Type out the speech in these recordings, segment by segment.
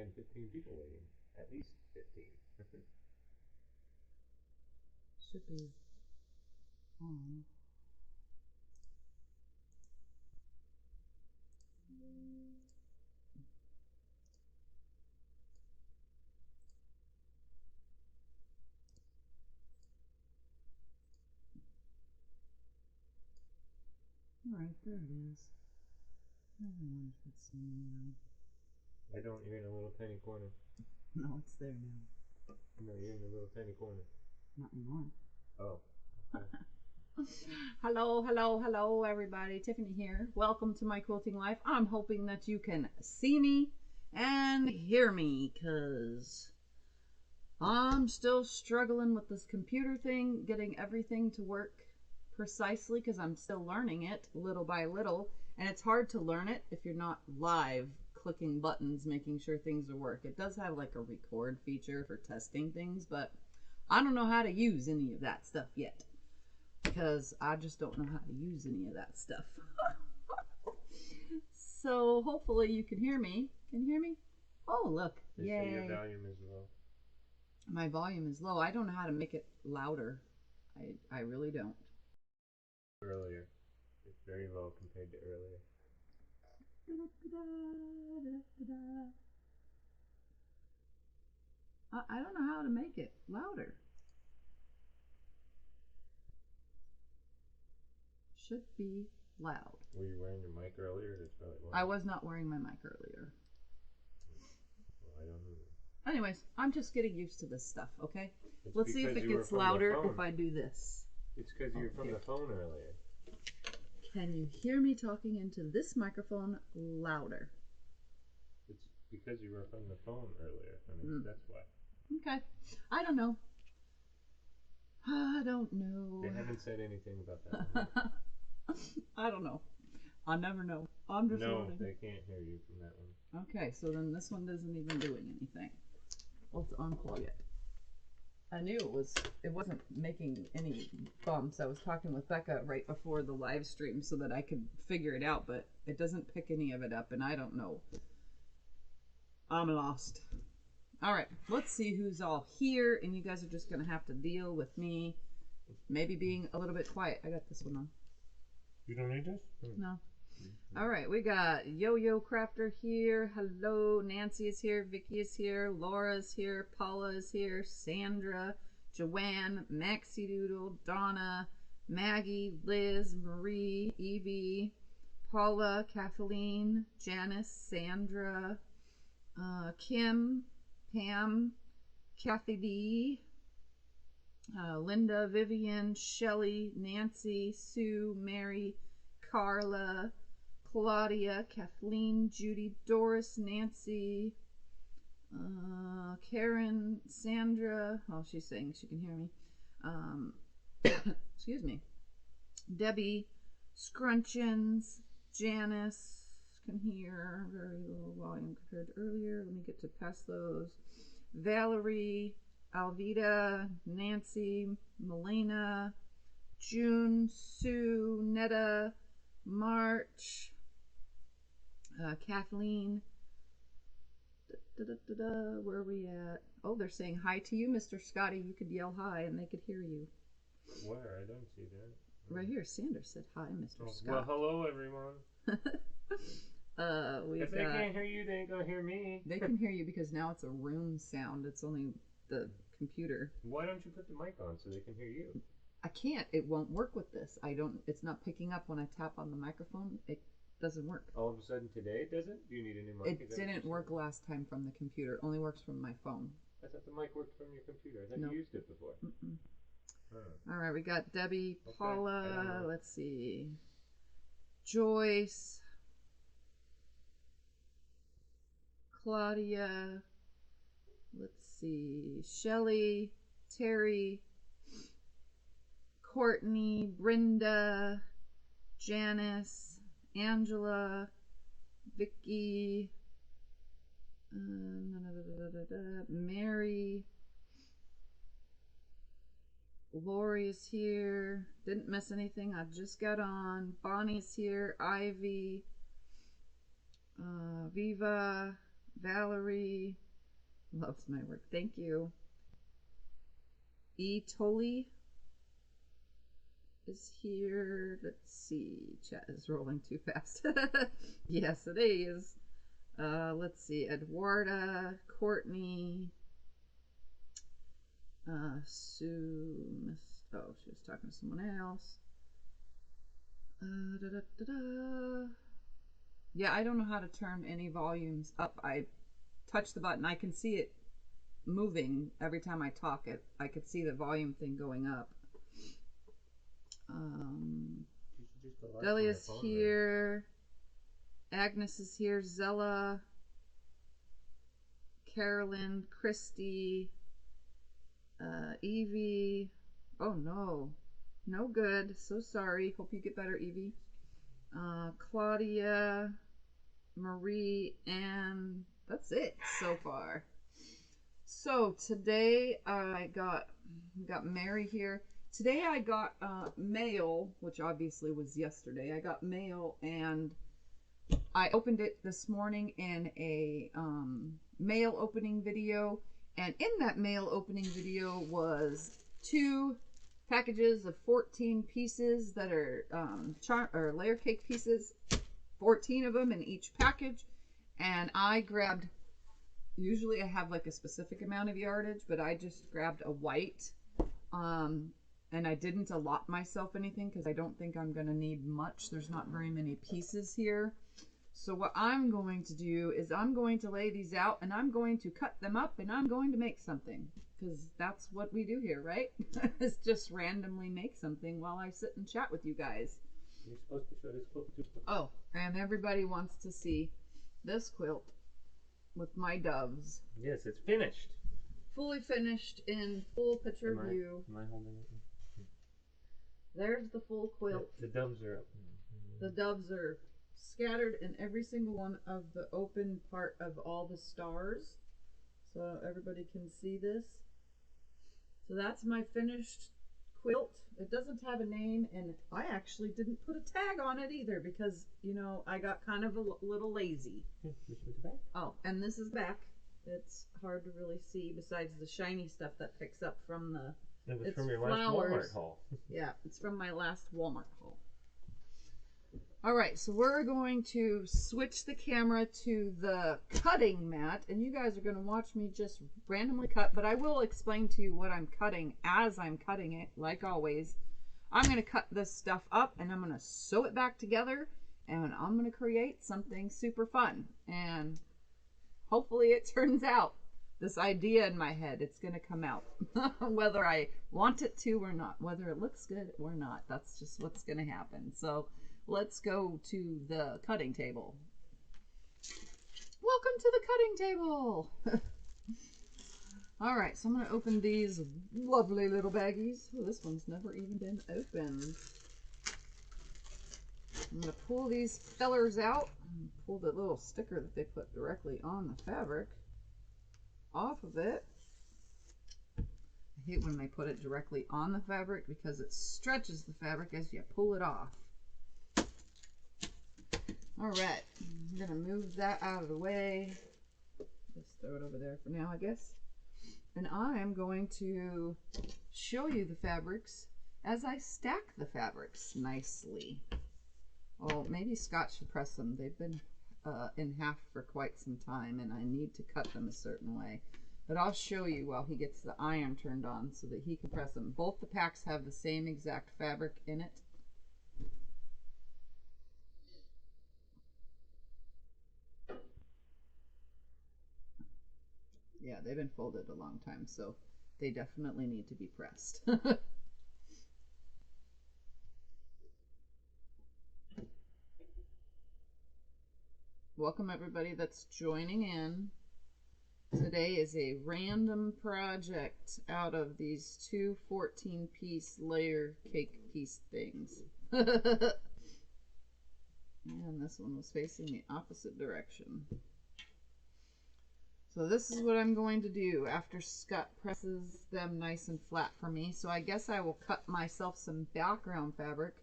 10, 15 people waiting. At least 15. Should be on. Alright, there it is. Everyone should see me now. I don't, you're in a little tiny corner. No, it's there now. No, you're in a little tiny corner. Not anymore. Oh. Okay. Hello, hello, hello, everybody. Tiffany here. Welcome to my quilting life. I'm hoping that you can see me and hear me, because I'm still struggling with this computer thing, getting everything to work precisely, because I'm still learning it little by little, and it's hard to learn it if you're not live clicking buttons, making sure things will work. It does have like a record feature for testing things, but I don't know how to use any of that stuff yet, because I just don't know how to use any of that stuff. So hopefully you can hear me. Can you hear me? Oh, look. They say your volume is low. My volume is low. I don't know how to make it louder. I really don't. Earlier. It's very low compared to earlier. I don't know how to make it louder. Should be loud. Were you wearing your mic earlier? That's probably why. I was not wearing my mic earlier. Well, I don't know. Anyways, I'm just getting used to this stuff, okay? It's Let's see if it gets louder if I do this. It's because you were from the phone earlier. Can you hear me talking into this microphone louder? It's because you were from the phone earlier. I mean, that's why. Okay. I don't know. I don't know. They haven't said anything about that. I don't know. I'll never know. I'm just loading. They can't hear you from that one. Okay, so then this one isn't even doing anything. Let's unplug it. I knew it wasn't making any bumps. I was talking with Becca right before the live stream so that I could figure it out, but it doesn't pick any of it up, and I don't know. I'm lost. All right, let's see who's all here, and you guys are just going to have to deal with me maybe being a little bit quiet. I got this one on. You don't need this? No. All right, we got Yo-Yo Crafter here. Hello, Nancy is here. Vicky is here. Laura's here. Paula is here. Sandra, Joanne, Maxie Doodle, Donna, Maggie, Liz, Marie, Evie, Paula, Kathleen, Janice, Sandra, Kim, Pam, Kathy D, Linda, Vivian, Shelly, Nancy, Sue, Mary, Carla, Claudia, Kathleen, Judy, Doris, Nancy, Karen, Sandra. Oh, she's saying she can hear me. Excuse me. Debbie, Scrunchions, Janice can hear. Very little volume compared to earlier. Let me get to past those. Valerie, Alvita, Nancy, Melena, June, Sue, Netta, March, Kathleen. Where are we at? Oh, they're saying hi to you, Mr. Scotty. You could yell hi and they could hear you. Where? I don't see that. Right here. Sanders said hi, Mr. Scott. Well, hello, everyone. If they can't hear you, they ain't gonna hear me. They can hear you because now it's a room sound. It's only the computer. Why don't you put the mic on so they can hear you? I can't. It won't work with this. It's not picking up when I tap on the microphone. It doesn't work. All of a sudden today it doesn't? Do you need a new mic? It didn't work last time from the computer. It only works from my phone. I thought the mic worked from your computer. I thought you used it before. All right, we got Debbie, Paula, let's see, Joyce, Claudia, let's see, Shelly, Terry, Courtney, Brenda, Janice, Angela, Vicky, Mary, Lori is here. Didn't miss anything. I just got on. Bonnie's here. Ivy, Viva, Valerie loves my work. Thank you. E. Tully is here. Let's see. Chat is rolling too fast. Yes, it is. Let's see. Eduarda, Courtney, Sue. Oh, she was talking to someone else. Yeah, I don't know how to turn any volumes up. I touch the button. I can see it moving every time I talk. I could see the volume thing going up. Delia's here. Agnes is here. Zella. Carolyn. Christy. Evie. Oh no. No good. So sorry. Hope you get better, Evie. Claudia. Marie. And that's it so far. So today I got Mary here. Today I got mail, which obviously was yesterday. I got mail and I opened it this morning in a mail opening video. And in that mail opening video was 2 packages of 14 pieces that are layer cake pieces. 14 of them in each package. And I grabbed, usually I have like a specific amount of yardage, but I just grabbed a white. And I didn't allot myself anything because I don't think I'm going to need much. There's not very many pieces here. So what I'm going to do is I'm going to lay these out and I'm going to cut them up and I'm going to make something. Because that's what we do here, right? Is just randomly make something while I sit and chat with you guys. You're supposed to show this quilt too. Oh, and everybody wants to see this quilt with my doves. Yes, it's finished. Fully finished in full picture view. Am I holding it? There's the full quilt. The doves are up. The doves are scattered in every single one of the open part of all the stars. So everybody can see this. So that's my finished quilt. It doesn't have a name and I actually didn't put a tag on it either because, you know, I got kind of a little lazy. Oh, and this is back. It's hard to really see besides the shiny stuff that picks up from the It was from your last Walmart haul. Yeah, it's from my last Walmart haul. All right, so we're going to switch the camera to the cutting mat, and you guys are going to watch me just randomly cut, but I will explain to you what I'm cutting as I'm cutting it, like always. I'm going to cut this stuff up, and I'm going to sew it back together, and I'm going to create something super fun, and hopefully it turns out. This idea in my head, it's going to come out. Whether I want it to or not. Whether it looks good or not. That's just what's going to happen. So let's go to the cutting table. Welcome to the cutting table. All right, so I'm going to open these lovely little baggies. Oh, this one's never even been opened. I'm going to pull these fellers out and pull the little sticker that they put directly on the fabric off of it. I hate when they put it directly on the fabric because it stretches the fabric as you pull it off. All right, I'm gonna move that out of the way. Just throw it over there for now, I guess. And I am going to show you the fabrics as I stack the fabrics nicely. Well, maybe Scott should press them. They've been in half for quite some time and I need to cut them a certain way. But I'll show you while he gets the iron turned on so that he can press them. Both the packs have the same exact fabric in it. Yeah, they've been folded a long time, so they definitely need to be pressed. Welcome everybody that's joining in. Today is a random project out of these two 14-piece layer cake piece things. And this one was facing the opposite direction. So this is what I'm going to do after Scott presses them nice and flat for me. So I guess I will cut myself some background fabric,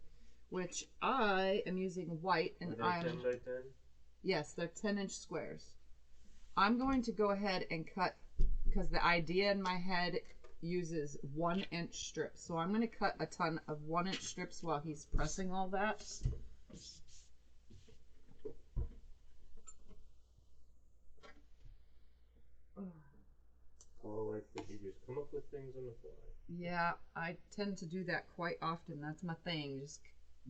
which I am using white, and I'm... Are they 10 by 10? Yes, they're 10-inch squares. I'm going to go ahead and cut, because the idea in my head uses 1-inch strips. So I'm going to cut a ton of 1-inch strips while he's pressing all that. Oh, like that, you just come up with things on the fly. Yeah, I tend to do that quite often. That's my thing, just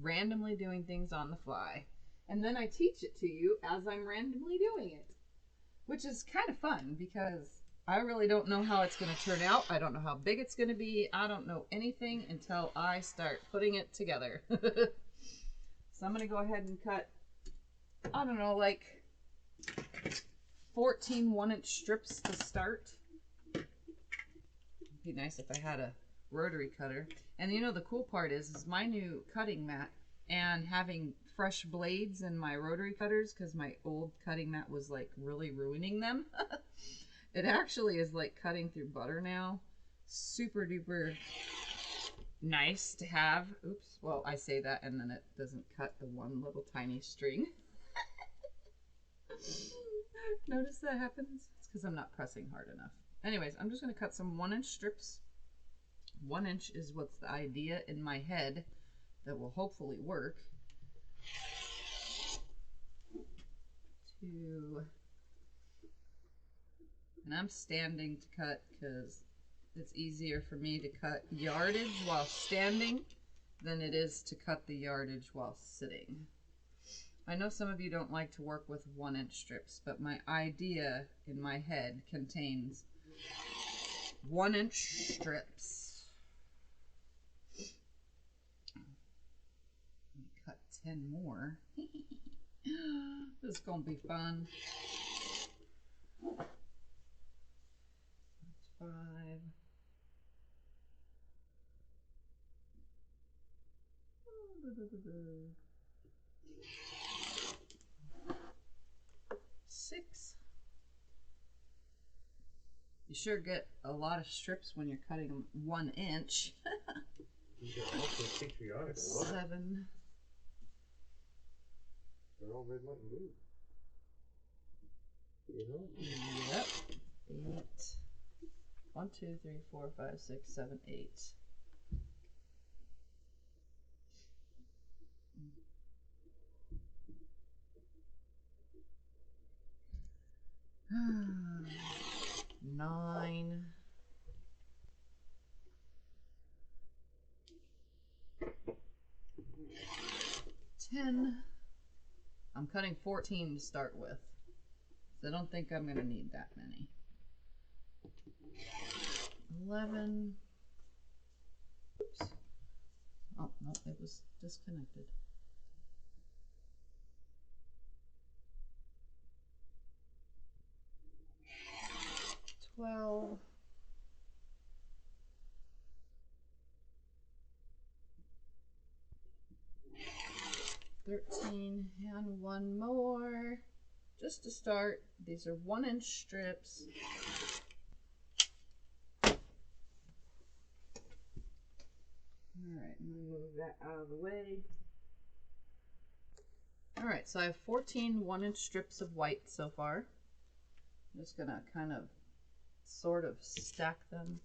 randomly doing things on the fly. And then I teach it to you as I'm randomly doing it, which is kind of fun because I really don't know how it's going to turn out. I don't know how big it's going to be. I don't know anything until I start putting it together. So I'm going to go ahead and cut, I don't know, like 14 1-inch strips to start. It'd be nice if I had a rotary cutter. And you know, the cool part is my new cutting mat and having fresh blades in my rotary cutters, because my old cutting mat was like really ruining them. It actually is like cutting through butter now. Super duper nice to have. Oops, well, I say that and then it doesn't cut the one little tiny string. Notice that happens? It's because I'm not pressing hard enough. Anyways, I'm just going to cut some 1-inch strips. 1 inch is what's the idea in my head that will hopefully work. And I'm standing to cut because it's easier for me to cut yardage while standing than it is to cut the yardage while sitting. I know some of you don't like to work with 1-inch strips, but my idea in my head contains 1-inch strips. Cut 10 more. This is gonna be fun. That's 5. 6. You sure get a lot of strips when you're cutting them 1 inch. You're also patriotic. 7. They're all red, white, and blue. You know? Yep. 8. 1, 2, 3, 4, 5, 6, 7, 8. Nine. 10. I'm cutting 14 to start with, so I don't think I'm going to need that many. 11. Oops. Oh, no, it was disconnected. 12. 13, and one more just to start. These are 1-inch strips. Alright, I'm going to move that out of the way. Alright, so I have 14 1-inch strips of white so far. I'm just going to kind of sort of stack them.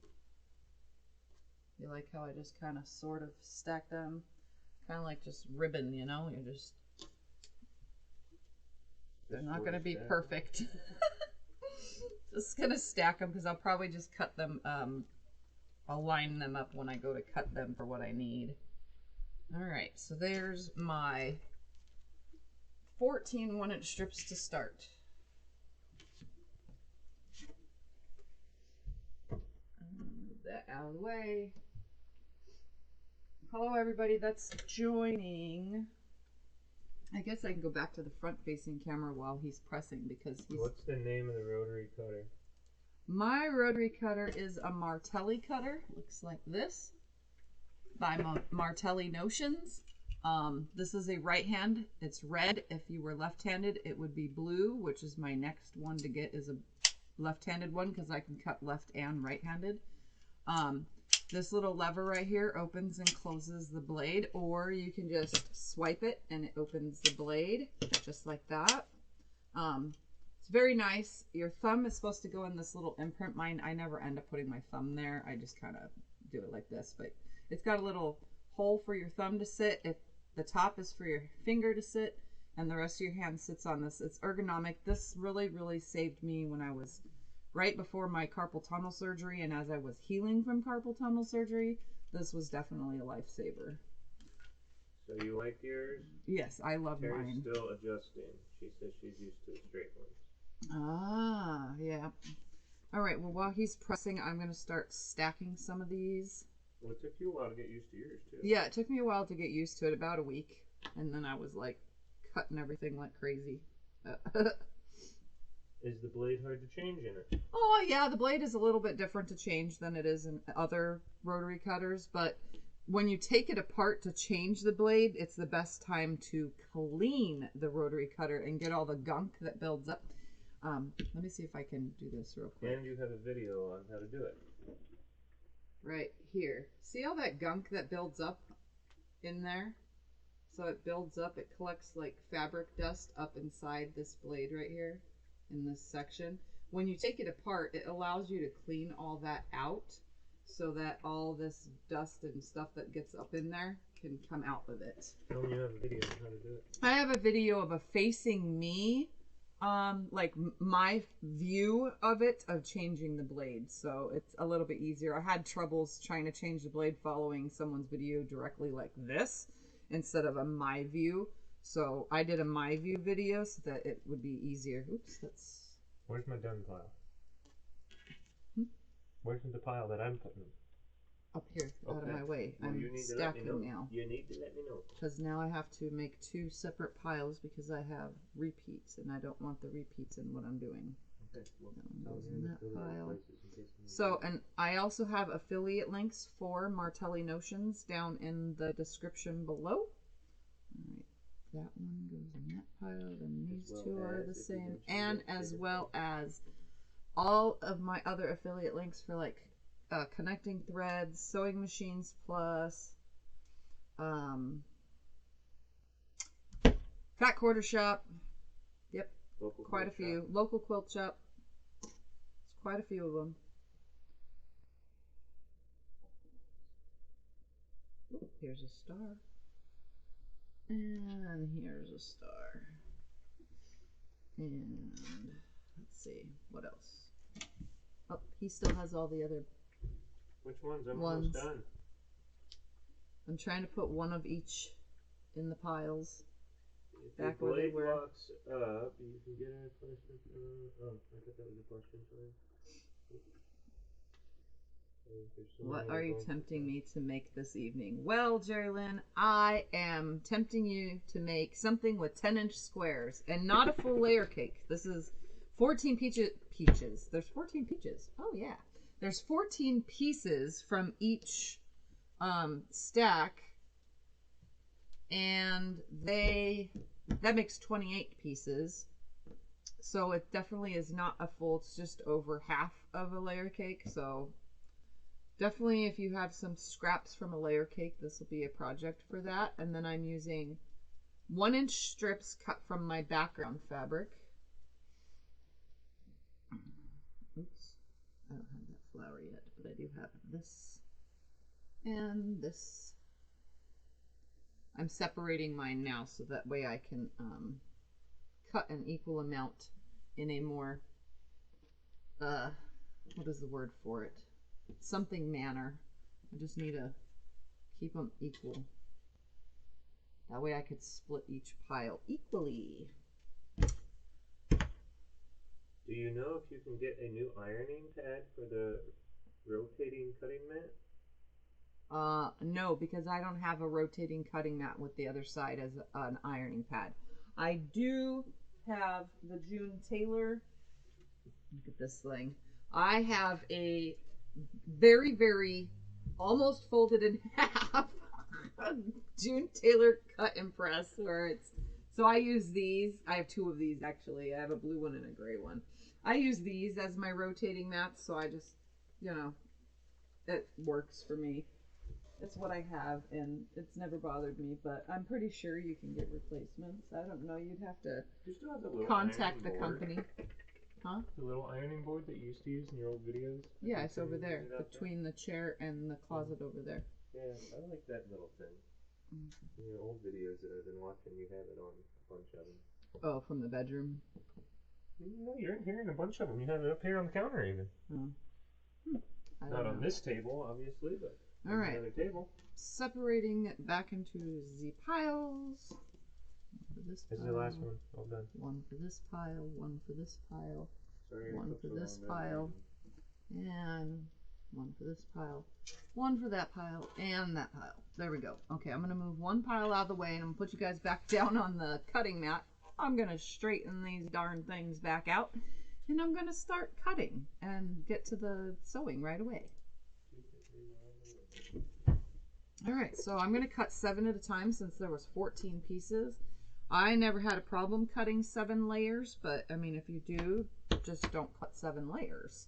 You like how I just kind of sort of stack them? Kind of like just ribbon, you know? You're just... They're not going to be perfect. Just going to stack them because I'll probably just cut them... I'll line them up when I go to cut them for what I need. Alright, so there's my 14 1-inch strips to start. Move that out of the way. Hello everybody that's joining. I guess I can go back to the front facing camera while he's pressing because he's... What's the name of the rotary cutter? My rotary cutter is a Martelli cutter. Looks like this. By Martelli Notions. This is a right hand. It's red. If you were left-handed, it would be blue, which is my next one to get is a left-handed one because I can cut left and right-handed. This little lever right here opens and closes the blade, or you can just swipe it and it opens the blade just like that. It's very nice. Your thumb is supposed to go in this little imprint. Mine, I never end up putting my thumb there. I just kind of do it like this. But it's got a little hole for your thumb to sit. The top is for your finger to sit, and the rest of your hand sits on this. It's ergonomic. This really, really saved me when I was right before my carpal tunnel surgery, and as I was healing from carpal tunnel surgery, this was definitely a lifesaver. So you like yours? Yes, I love Terry's mine. still adjusting. She says she's used to the straight ones. Ah, yeah. All right, well, while he's pressing, I'm going to start stacking some of these. Well, it took you a while to get used to yours, too. Yeah, it took me a while to get used to it, about a week. And then I was, like, cutting everything like crazy. Is the blade hard to change in it? Oh, yeah, the blade is a little bit different to change than it is in other rotary cutters, but when you take it apart to change the blade, it's the best time to clean the rotary cutter and get all the gunk that builds up. Let me see if I can do this real quick. And you have a video on how to do it. Right here. See all that gunk that builds up in there? So it builds up, it collects like fabric dust up inside this blade right here in this section. When you take it apart, it allows you to clean all that out so that all this dust and stuff that gets up in there can come out of it. Tell me you have a video on how to do it. I have a video of a facing me, like my view of it, of changing the blade. So it's a little bit easier. I had troubles trying to change the blade following someone's video directly like this instead of a my view. So I did a my view video so that it would be easier. Oops, that's... Where's my done pile? Where's the pile that I'm putting? Up here, Okay. out of my way. Well, I'm stacking now. You need to let me know. Because now I have to make two separate piles because I have repeats and I don't want the repeats in what I'm doing. Okay. Well, That one goes in that pile. in So, and I also have affiliate links for Martelli Notions down in the description below. Alright, that one goes in that pile, then these two are the same, and as well as all of my other affiliate links for like Connecting Threads, Sewing Machines Plus, Fat Quarter Shop, yep, Local quite a quilt few. shop. Local Quilt Shop, it's quite a few of them. Ooh, here's a star. And here's a star. And let's see, what else? Oh, he still has all the other Which ones? I'm ones. almost done. I'm trying to put one of each in the piles. If Back your where they blade were. locks up, you can get a replacement. Oh, I thought that was a question. Sorry. What are you tempting me to make this evening? Well, Jerry Lynn, I am tempting you to make something with 10-inch squares and not a full layer cake. This is 14 peaches. There's 14 peaches. Oh, yeah. There's 14 pieces from each stack, and that makes 28 pieces. So it definitely is not a full, it's just over half of a layer cake. So definitely if you have some scraps from a layer cake, this will be a project for that. And then I'm using 1-inch strips cut from my background fabric. Oops, I don't have that flower yet, but I do have this and this. I'm separating mine now so that way I can cut an equal amount in a more, what is the word for it? Something manner. I just need to keep them equal. That way I could split each pile equally. Do you know if you can get a new ironing pad for the rotating cutting mat? No, because I don't have a rotating cutting mat with the other side as an ironing pad. I do have the June Taylor. Look at this thing. I have a very, very almost folded in half June Taylor cut and press where it's, so I use these. I have two of these actually. I have a blue one and a gray one. I use these as my rotating mats, so I just, you know, it works for me. It's what I have, and it's never bothered me, but I'm pretty sure you can get replacements. I don't know. You'd have to You still have the little contact the ironing board? company. Huh? The little ironing board that you used to use in your old videos? Yeah, it's over there, between the chair and the closet over there. Yeah, I like that little thing. In your old videos that I've been watching, you have it on a bunch of them. Oh, from the bedroom? No, you're in here in a bunch of them. You have it up here on the counter even. Oh. Not on this table, obviously, but all right. Another table. Separating it back into the piles. For this This pile, is the last one. All done. One for this pile, one for this pile, Sorry, one for this pile, and one for this pile, one for that pile, and that pile. There we go. Okay, I'm going to move one pile out of the way, and I'm going to put you guys back down on the cutting mat. I'm going to straighten these darn things back out, and I'm going to start cutting and get to the sewing right away. All right, so I'm going to cut 7 at a time since there was 14 pieces. I never had a problem cutting 7 layers, but I mean, if you do, just don't cut 7 layers.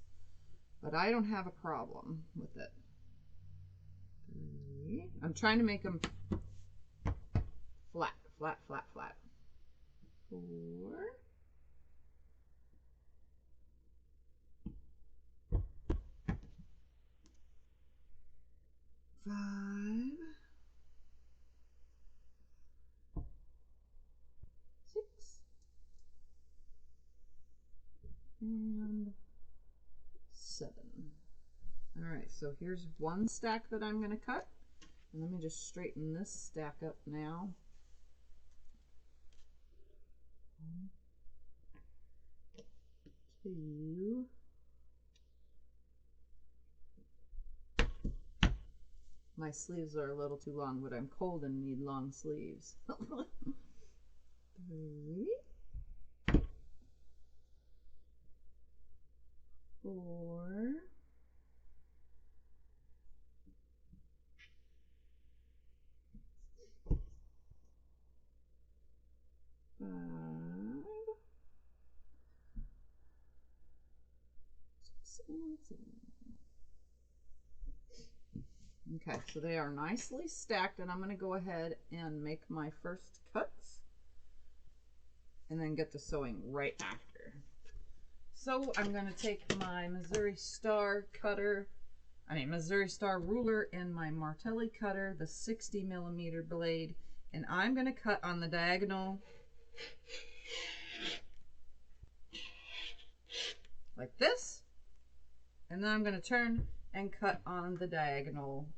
But I don't have a problem with it. 3. I'm trying to make them flat, flat, flat, flat. 4. 5. 6. And 7. All right, so here's one stack that I'm going to cut. And let me just straighten this stack up now. 1, 2. My sleeves are a little too long, but I'm cold and need long sleeves. 3. 4. 5. 6 and 7. Okay, so they are nicely stacked, and I'm going to go ahead and make my first cuts and then get to sewing right after. So I'm going to take my Missouri Star ruler and my Martelli cutter, the 60mm blade, and I'm going to cut on the diagonal like this, and then I'm going to turn and cut on the diagonal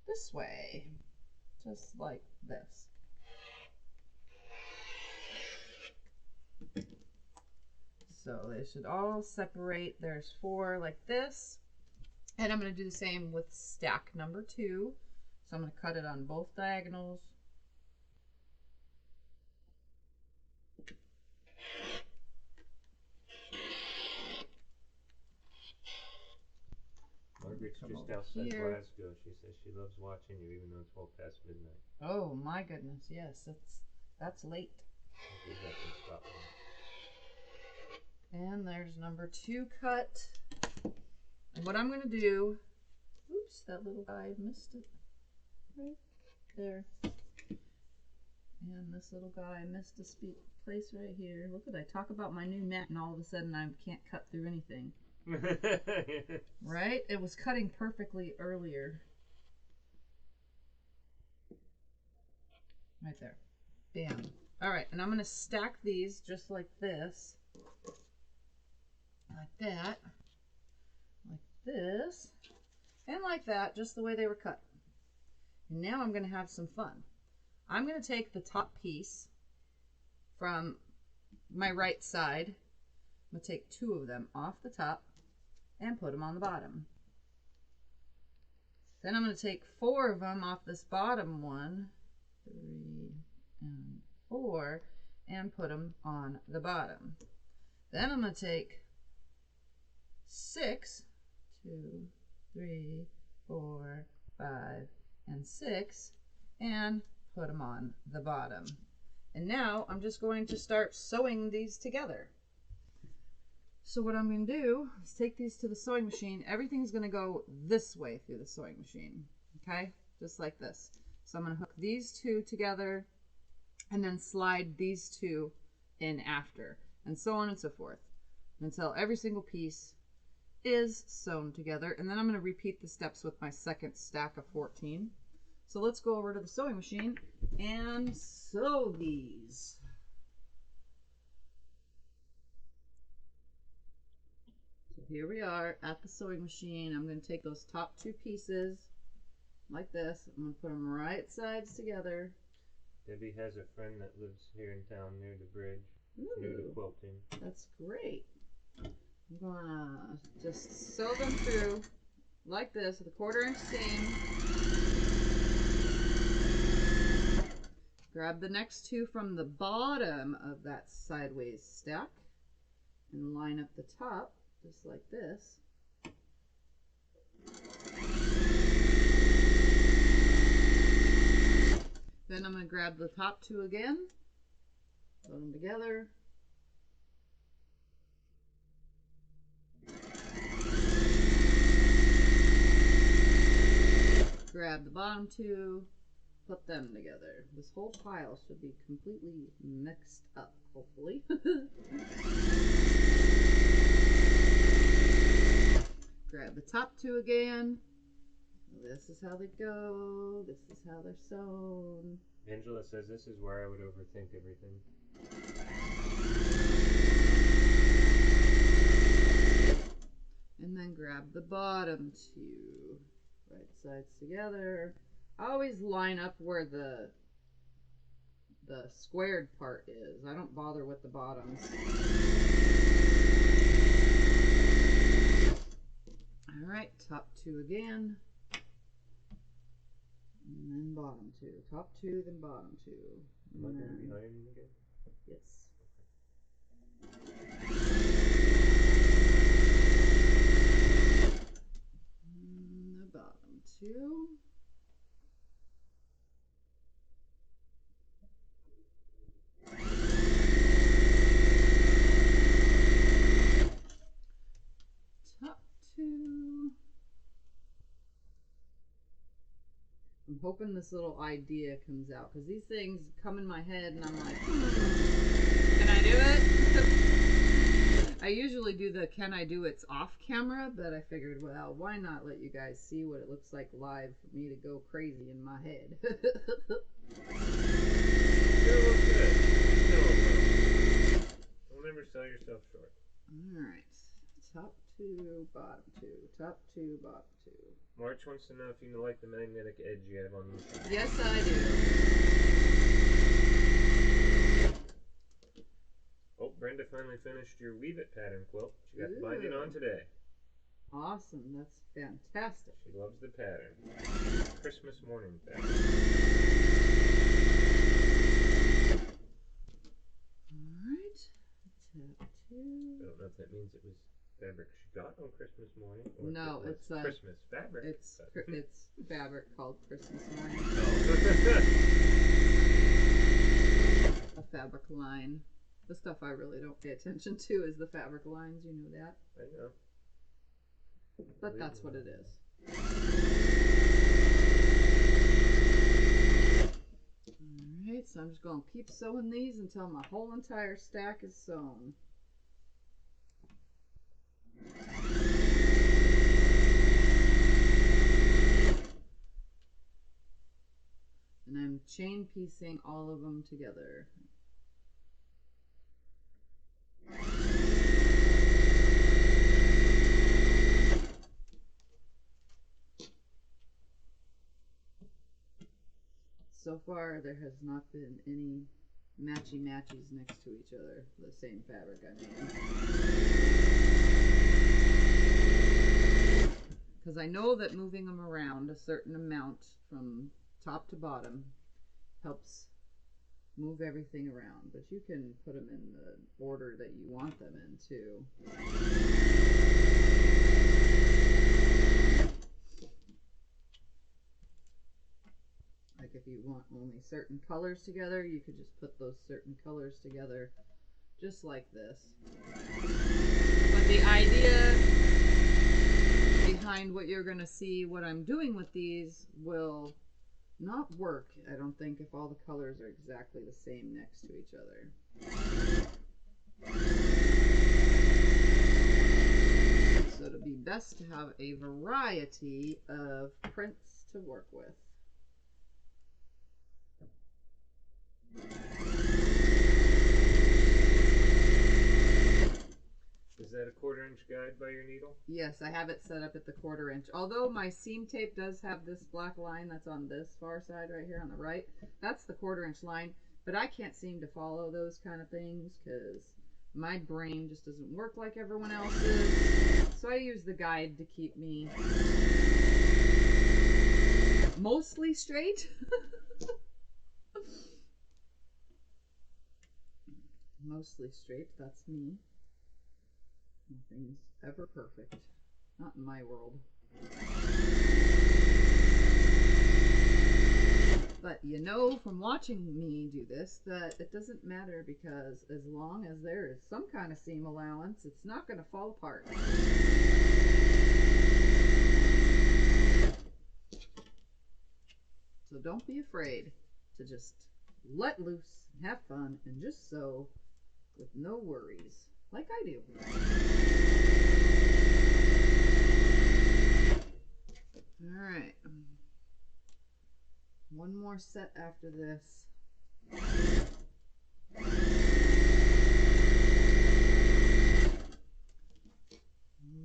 this way, just like this. So they should all separate. There's 4 like this, and I'm going to do the same with stack number 2. So I'm going to cut it on both diagonals. Margaret's just outside Glasgow. She says she loves watching you even though it's well past midnight. Oh my goodness, yes, that's late. And there's number 2 cut. And what I'm going to do, oops, that little guy missed it. Right there. And this little guy missed a place right here. Look at, I talk about my new mat and all of a sudden I can't cut through anything. Right? It was cutting perfectly earlier. Right there. Bam. Alright, and I'm going to stack these just like this. Like that. Like this. And like that, just the way they were cut. And now I'm going to have some fun. I'm going to take the top piece from my right side. I'm going to take 2 of them off the top and put them on the bottom. Then I'm going to take 4 of them off this bottom one, 3 and 4, and put them on the bottom. Then I'm going to take 6, 2, 3, 4, 5, and 6, and put them on the bottom. And now I'm just going to start sewing these together. So what I'm going to do is take these to the sewing machine. Everything's going to go this way through the sewing machine. Okay? just like this. So I'm going to hook these two together and then slide these two in after, and so on and so forth until every single piece is sewn together. And then I'm going to repeat the steps with my second stack of 14. So let's go over to the sewing machine and sew these. So here we are at the sewing machine. I'm going to take those top two pieces like this. I'm going to put them right sides together. Debbie has a friend that lives here in town near the bridge. Ooh, new to quilting. That's great. I'm gonna just sew them through like this with a 1/4 inch seam. Grab the next two from the bottom of that sideways stack and line up the top just like this. Then I'm going to grab the top two again, put them together. Grab the bottom two, put them together. This whole pile should be completely mixed up, hopefully. Grab the top two again. This is how they go. This is how they're sewn. Angela says this is where I would overthink everything. And then grab the bottom two. Right sides together. I always line up where the squared part is. I don't bother with the bottoms. All right, top two again. And then bottom two. Top two, then bottom two. Am I going to be ironing again? Yes. And the bottom two. Top two. I'm hoping this little idea comes out, because these things come in my head and I'm like, can I do it? I usually do the can I do it's off camera, but I figured, well, why not let you guys see what it looks like live for me to go crazy in my head. You look good. Don't ever sell yourself short. Alright. Top two, bottom two. Top two, bottom two. March wants to know if you like the magnetic edge you have on this. Yes, I do. Oh, Brenda finally finished your Weave It pattern quilt. She got the binding on today. Awesome. That's fantastic. She loves the pattern. Christmas morning pattern. Alright. Top two. I don't know if that means it was fabric she got on Christmas morning, or No, if it it's was Christmas fabric. It's fabric called Christmas morning. Oh. A fabric line. The stuff I really don't pay attention to is the fabric lines. You know that. I know. But that's what it is. Alright, so I'm just going to keep sewing these until my whole entire stack is sewn. And I'm chain piecing all of them together. So far, there has not been any matchy-matchies next to each other, the same fabric I mean. Because I know that moving them around a certain amount from top to bottom helps move everything around, but you can put them in the order that you want them in too. Like if you want only certain colors together, you could just put those certain colors together just like this. But the idea behind what you're going to see what I'm doing with these will not work, I don't think, if all the colors are exactly the same next to each other. So it'll be best to have a variety of prints to work with. Is that a 1/4 inch guide by your needle? Yes, I have it set up at the 1/4 inch. Although my seam tape does have this black line that's on this far side right here on the right. That's the 1/4 inch line, but I can't seem to follow those kind of things because my brain just doesn't work like everyone else's. So I use the guide to keep me mostly straight. Mostly straight, that's me. Nothing's ever perfect. Not in my world. But you know from watching me do this that it doesn't matter, because as long as there is some kind of seam allowance, it's not going to fall apart. So don't be afraid to just let loose and have fun and just sew with no worries, like I do. All right. One more set after this.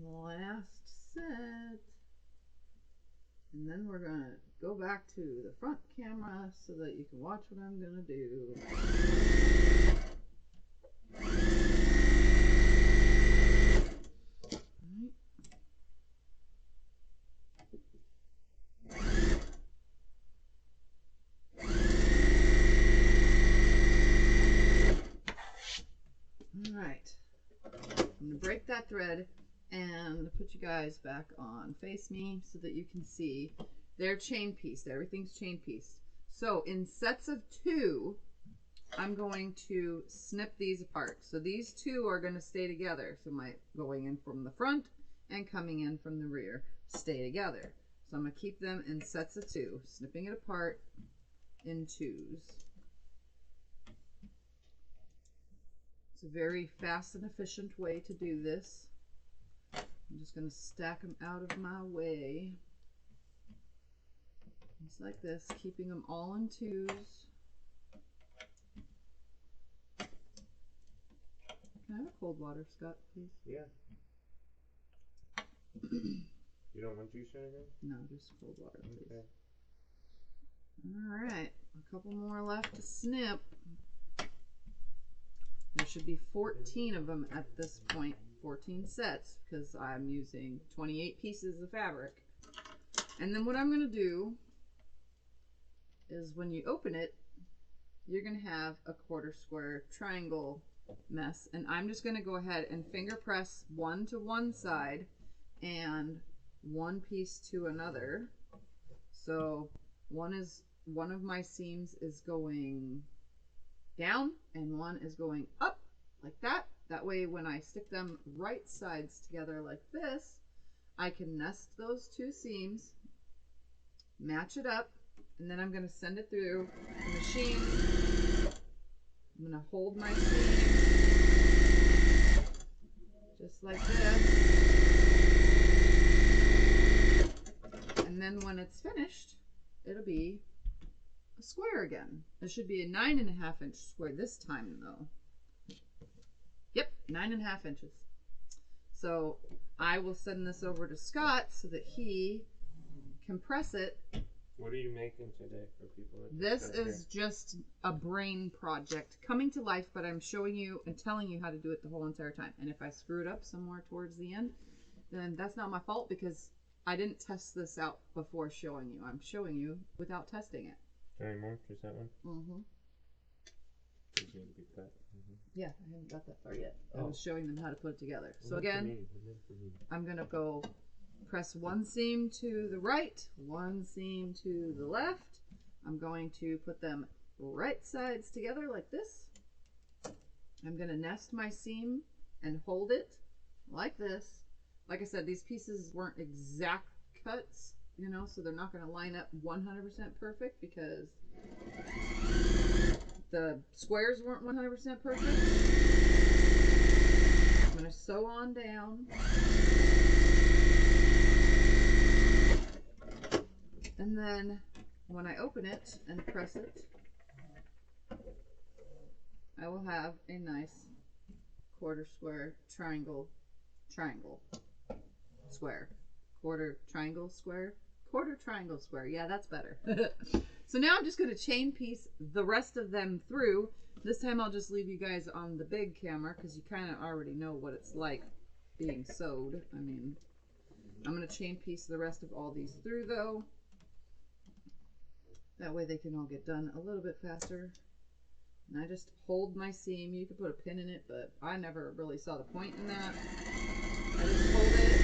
Last set. And then we're going to go back to the front camera so that you can watch what I'm going to do. Alright, I'm going to break that thread and put you guys back on face me so that you can see their chain piece. Everything's chain piece. So in sets of 2, I'm going to snip these apart. So these 2 are going to stay together. So my going in from the front and coming in from the rear stay together. So I'm going to keep them in sets of 2, snipping it apart in 2s. It's a very fast and efficient way to do this. I'm just going to stack them out of my way. Just like this, keeping them all in 2s. Can I have a cold water, Scott, please? Yeah. You don't want juice or anything? No, just cold water, please. Okay. All right, a couple more left to snip. There should be 14 of them at this point, 14 sets, because I'm using 28 pieces of fabric. And then what I'm going to do is when you open it, you're going to have a 1/4 square triangle mess. And I'm just going to go ahead and finger press one to one side and one piece to another. So one of my seams is going down and one is going up like that. That way when I stick them right sides together like this, I can nest those 2 seams, match it up, and then I'm going to send it through the machine. I'm going to hold my seam just like this. And then when it's finished, it'll be a square again. It should be a 9.5 inch square this time though. Yep, 9.5 inches. So I will send this over to Scott so that he can press it. What are you making today for people? This is just a brain project coming to life, but I'm showing you and telling you how to do it the whole entire time. And if I screw it up somewhere towards the end, then that's not my fault because I didn't test this out before showing you. I'm showing you without testing it. Sorry, Mark, is that one? Mm-hmm. These need to be cut. Yeah, I haven't got that far yet. Oh. I was showing them how to put it together. So Well, again, I'm going to go press one seam to the right, one seam to the left. I'm going to put them right sides together like this. I'm going to nest my seam and hold it like this. Like I said, these pieces weren't exact cuts, you know, so they're not going to line up 100% perfect because the squares weren't 100% perfect. I'm going to sew on down. And then when I open it and press it, I will have a nice quarter square triangle square. Quarter triangle square. Quarter triangle square. Yeah, that's better. So now I'm just going to chain piece the rest of them through. This time I'll just leave you guys on the big camera because you kind of already know what it's like being sewed. I mean, I'm going to chain piece the rest of all these through though. That way they can all get done a little bit faster. And I just hold my seam. You could put a pin in it, but I never really saw the point in that. I just hold it.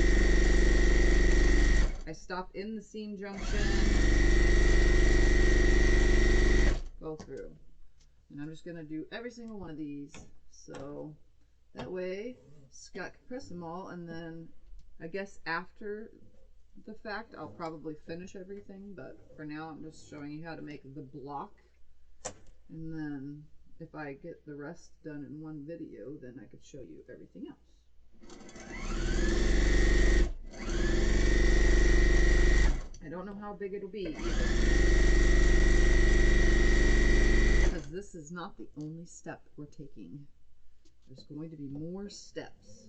I stop in the seam junction. Go through. And I'm just going to do every single one of these. So that way Scott can press them all. And then I guess after the fact, I'll probably finish everything. But for now, I'm just showing you how to make the block. And then if I get the rest done in one video, then I could show you everything else. I don't know how big it'll be either, because this is not the only step we're taking. There's going to be more steps.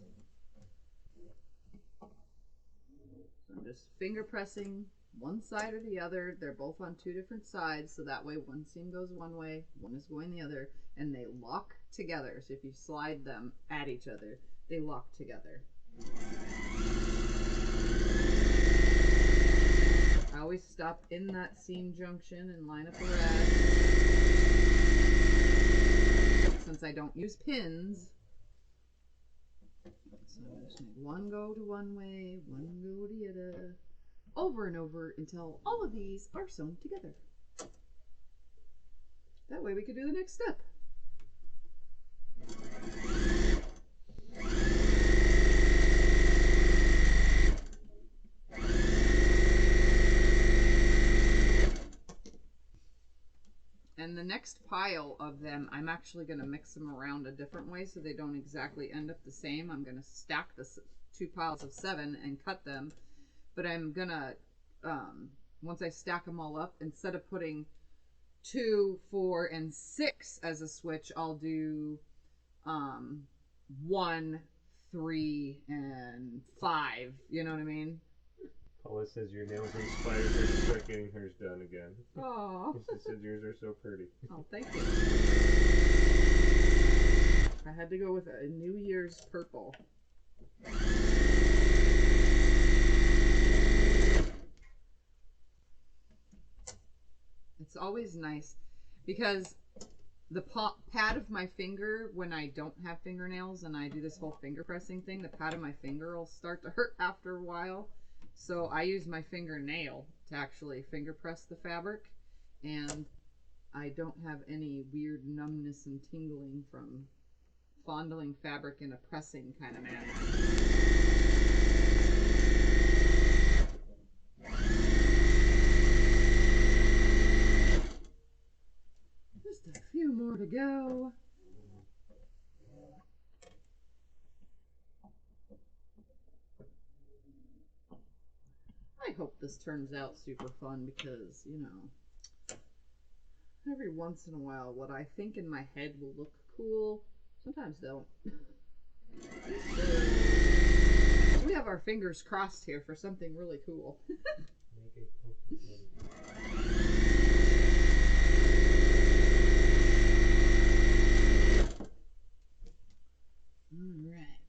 So I'm just finger pressing one side or the other. They're both on two different sides, so that way one seam goes one way, one is going the other, and they lock together. So if you slide them at each other, they lock together. I always stop in that seam junction and line up the rest. Since I don't use pins, so I'm just going to one go to one way, one go to the other, over and over until all of these are sewn together. That way we could do the next step. And the next pile of them, I'm actually going to mix them around a different way so they don't exactly end up the same. I'm going to stack the two piles of 7 and cut them. But I'm going to, once I stack them all up, instead of putting 2, 4, and 6 as a switch, I'll do 1, 3, and 5. You know what I mean? Paula says your nails inspired her to start getting hers done again. Oh. She said yours are so pretty. Oh, thank you. I had to go with a New Year's purple. It's always nice because the pad of my finger, when I don't have fingernails and I do this whole finger pressing thing, the pad of my finger will start to hurt after a while. So I use my fingernail to actually finger press the fabric, and I don't have any weird numbness and tingling from fondling fabric in a pressing kind of manner. Just a few more to go. I hope this turns out super fun because, you know, every once in a while what I think in my head will look cool sometimes don't. We have our fingers crossed here for something really cool. All right.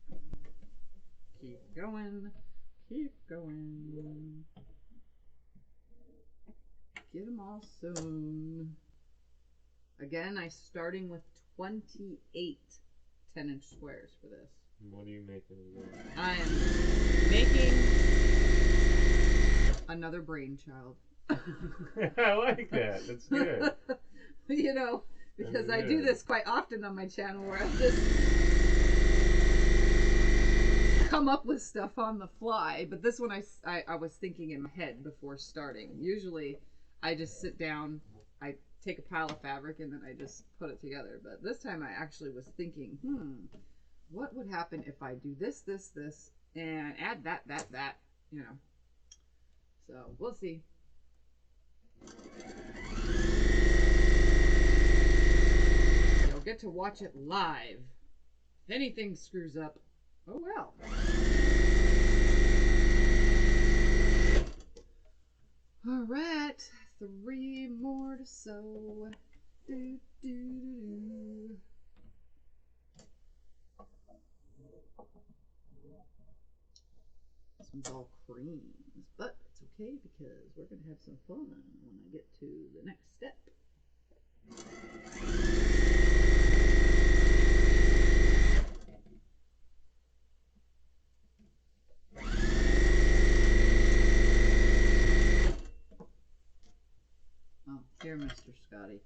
Keep going. Keep going. Get them all sewn. Again, I'm starting with 28 10-inch squares for this. What are you making again? I am making another brainchild. I like that. That's good. You know, because I do this quite often on my channel where I'm just come up with stuff on the fly, but this one I was thinking in my head before starting. Usually I just sit down, I take a pile of fabric, and then I just put it together. But this time I actually was thinking, what would happen if I do this, this, this, and add that, you know. So we'll see. You'll get to watch it live. If anything screws up, oh well. All right, 3 more to sew. Do, do, do. This one's all creams, but it's okay because we're going to have some fun when I get to the next step. Oh, here, Mr. Scotty.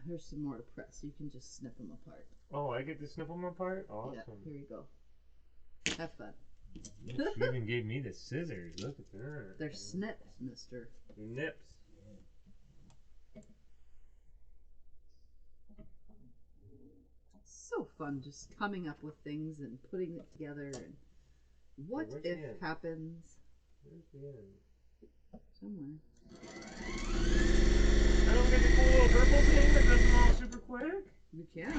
Here's some more to press. You can just snip them apart. Oh, I get to snip them apart? Awesome. Yeah, here you go. Have fun. She even gave me the scissors. Look at that. They're snips, mister. They're nips. So fun just coming up with things and putting it together. And what if happens? Where's the end? Somewhere. I don't get the cool little purple thing that does them all super quick? You can. I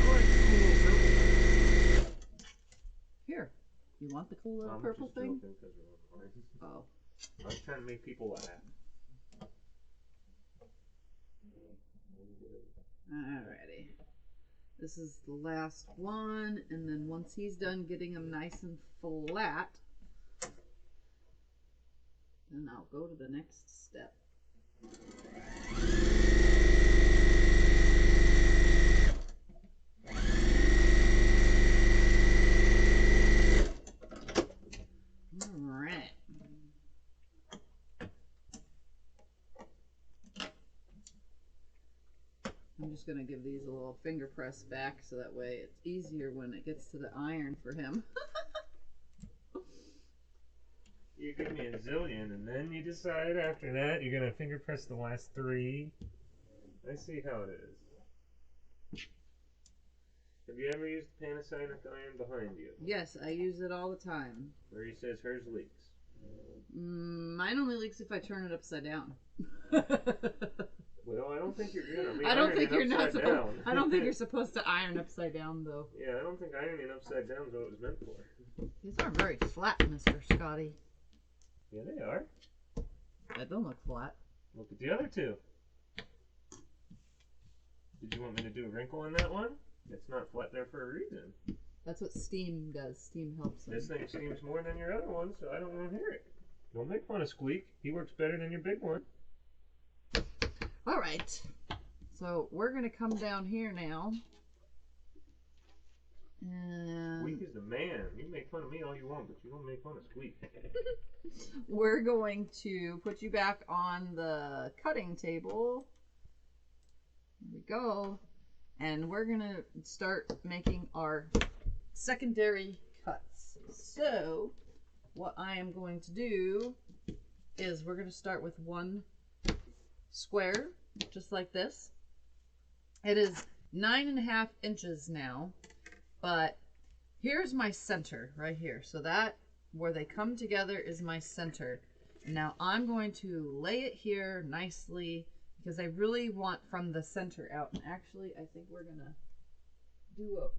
like the cool little purple thing. Here. You want the cool little purple thing? Oh. I was trying to make people laugh. Alrighty. This is the last one, and then once he's done getting them nice and flat, then I'll go to the next step. Alright. I'm just going to give these a little finger press back so that way it's easier when it gets to the iron for him. You give me a zillion, and then you decide after that you're going to finger press the last 3. I see how it is. Have you ever used the Panasonic iron behind you? Yes, I use it all the time. Where he says hers leaks. Mine only leaks if I turn it upside down. Well, I don't think you're good. I mean, I don't think you're not supposed. down. I don't think you're supposed to iron upside down, though. Yeah, I don't think ironing upside down is what it was meant for. These aren't very flat, Mr. Scotty. Yeah, they are. That don't look flat. Look at the other 2. Did you want me to do a wrinkle on that one? It's not flat there for a reason. That's what steam does. Steam helps them. This thing steams more than your other one, so I don't want to hear it. Don't make fun of Squeak. He works better than your big one. All right. So we're going to come down here now. And Squeak is the man. You make fun of me all you want, but you don't make fun of Squeak. we're going to put you back on the cutting table. There we go. And we're going to start making our secondary cuts. So what I am going to do is we're going to start with one square, just like this. It is 9.5 inches now, but here's my center right here. So that where they come together is my center. Now I'm going to lay it here nicely because I really want from the center out. And actually, I think we're gonna do a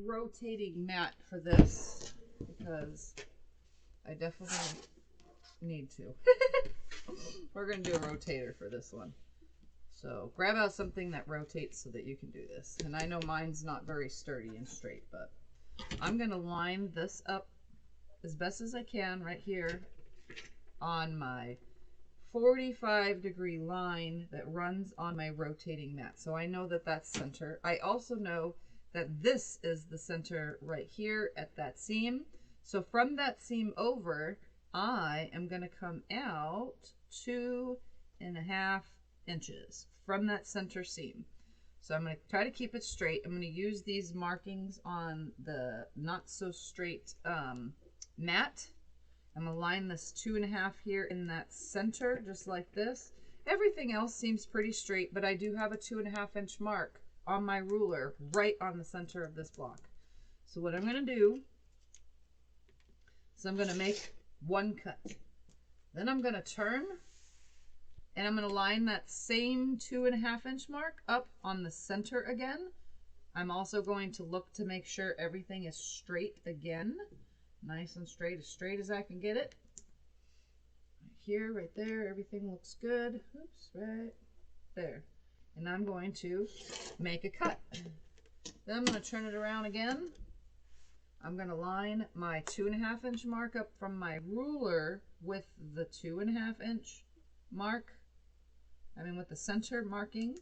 rotating mat for this because I definitely need to. We're gonna do a rotator for this one. So grab out something that rotates so that you can do this. And I know mine's not very sturdy and straight, but I'm gonna line this up as best as I can right here on my 45-degree line that runs on my rotating mat. So I know that that's center. I also know that this is the center right here at that seam. So from that seam over, I am going to come out 2.5 inches from that center seam. So I'm going to try to keep it straight. I'm going to use these markings on the not so straight mat. I'm going to line this 2.5 here in that center, just like this. Everything else seems pretty straight, but I do have a 2.5-inch mark on my ruler right on the center of this block. So what I'm going to do is I'm going to make one cut. Then I'm going to turn, and I'm going to line that same 2.5-inch mark up on the center again. I'm also going to look to make sure everything is straight again. Nice and straight as I can get it. Right here, right there, everything looks good. Oops, right there. And I'm going to make a cut. Then I'm going to turn it around again. I'm going to line my 2.5-inch mark up from my ruler with the 2.5-inch mark. With the center marking.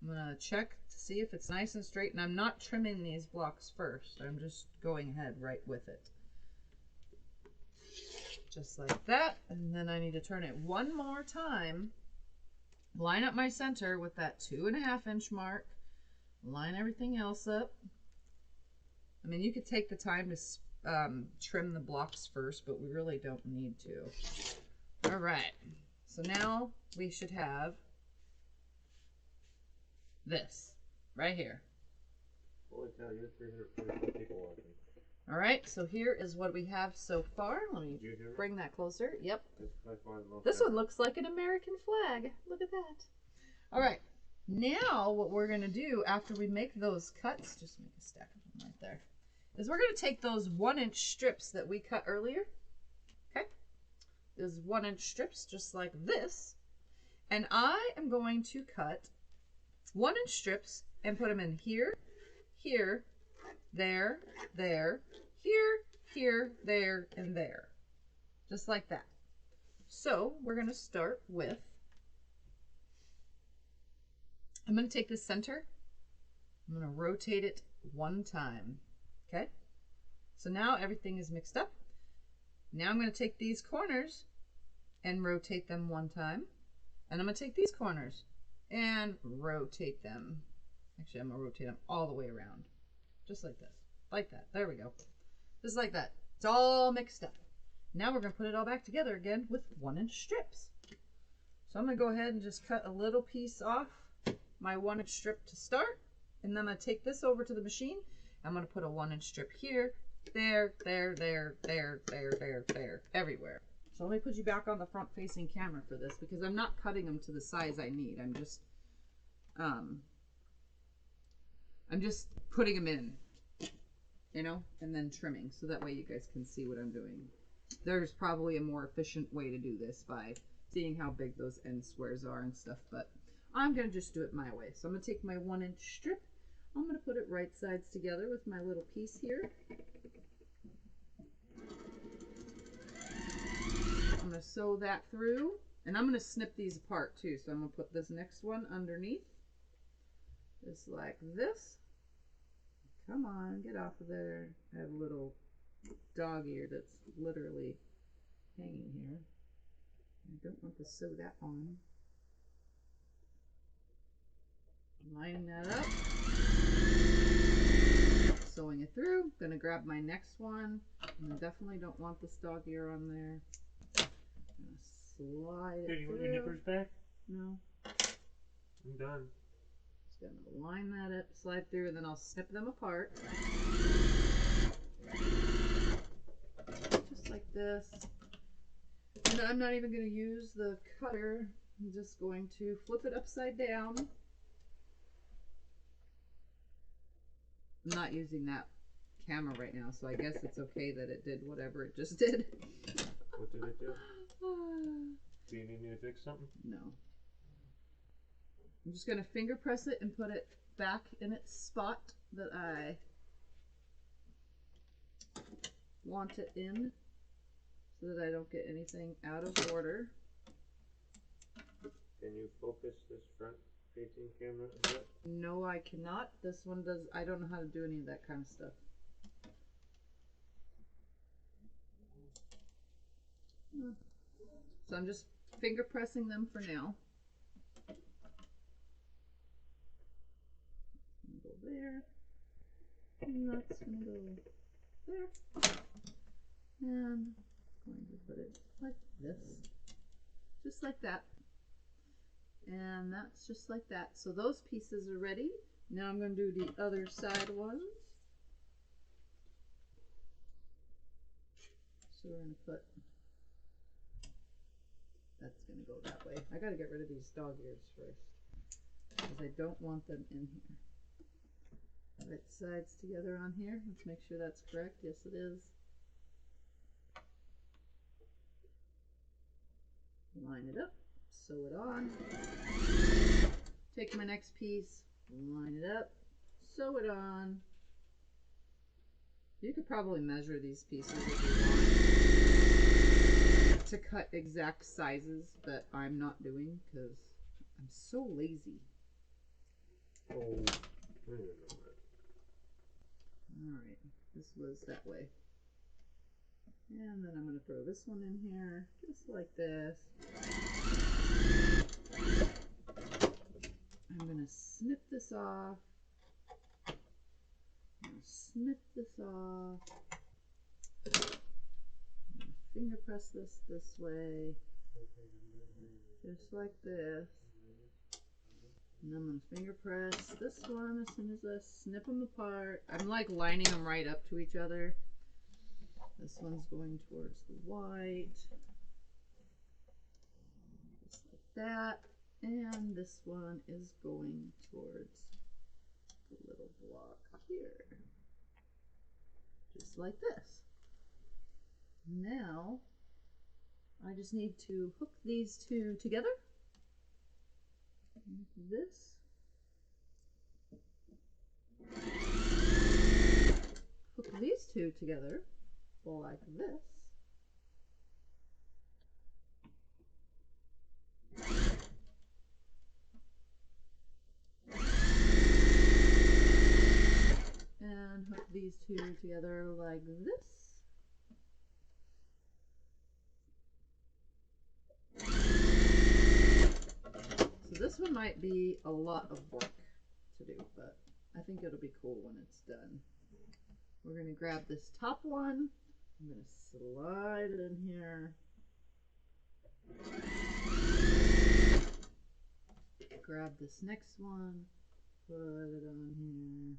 I'm going to check to see if it's nice and straight. And I'm not trimming these blocks first. I'm just going ahead right with it. Just like that. And then I need to turn it one more time. Line up my center with that 2.5-inch mark. Line everything else up. You could take the time to trim the blocks first, but we really don't need to. All right. So now we should have this right here. Holy cow, you have 344 people watching. All right, so here is what we have so far. Let me bring that closer. Yep. This one looks like an American flag. Look at that. All right. Now what we're going to do after we make those cuts, just make a stack of them right there, is we're going to take those 1-inch strips that we cut earlier. Okay. Those 1-inch strips just like this. And I am going to cut 1-inch strips and put them in here, here, there, there, here, here, there, and there. Just like that. So we're going to start with, I'm going to take the center, I'm going to rotate it one time. Okay? So now everything is mixed up. Now I'm going to take these corners and rotate them one time. And I'm going to take these corners and rotate them. Actually, I'm going to rotate them all the way around. Just like this. Like that. There we go. Just like that. It's all mixed up. Now we're going to put it all back together again with 1-inch strips. So I'm going to go ahead and just cut a little piece off my 1-inch strip to start. And then I'm going to take this over to the machine. I'm going to put a 1-inch strip here, there, there, there, there, there, there, there, everywhere. So let me put you back on the front-facing camera for this because I'm not cutting them to the size I need. I'm just putting them in, you know, and then trimming so that way you guys can see what I'm doing. There's probably a more efficient way to do this by seeing how big those end squares are and stuff, but I'm going to just do it my way. So I'm going to take my 1-inch strip. I'm going to put it right sides together with my little piece here. I'm going to sew that through, and I'm going to snip these apart too. So I'm going to put this next one underneath, just like this. Come on, get off of there. I have a little dog ear that's literally hanging here. I don't want to sew that on. Lining that up. Sewing it through. Gonna grab my next one. And I definitely don't want this dog ear on there. Gonna slide it through. Do you want your nippers back? No. I'm done. Just gonna line that up, slide through, and then I'll snip them apart. Just like this. And I'm not even gonna use the cutter. I'm just going to flip it upside down. I'm not using that camera right now, so I guess it's okay that it did whatever it just did. What did it do? Do you need me to fix something? No. I'm just going to finger press it and put it back in its spot that I want it in so that I don't get anything out of order. Can you focus this front facing camera a bit? No, I cannot. This one does. I don't know how to do any of that kind of stuff. So I'm just finger pressing them for now. there. And that's going to go there. And I'm going to put it like this. Just like that. And that's just like that. So those pieces are ready. Now I'm going to do the other side ones. So we're going to put, that's going to go that way. I got to get rid of these dog ears first, because I don't want them in here. Right sides together on here. Let's make sure that's correct. Yes, it is. Line it up, sew it on. Take my next piece, line it up, sew it on. You could probably measure these pieces if you want to cut exact sizes, but I'm not doing because I'm so lazy. Oh, I didn't know that. Alright, this was that way. And then I'm going to throw this one in here, just like this. I'm going to snip this off. I'm going to snip this off. I'm going to finger press this way. Just like this. And I'm going to finger press this one as soon as I snip them apart. I'm like lining them right up to each other. This one's going towards the white. Just like that. And this one is going towards the little block here. Just like this. Now, I just need to hook these two together. Like this. Hook these two together like this. And hook these two together like this. So this one might be a lot of work to do, but I think it'll be cool when it's done. We're going to grab this top one. I'm going to slide it in here. Grab this next one. Put it on here.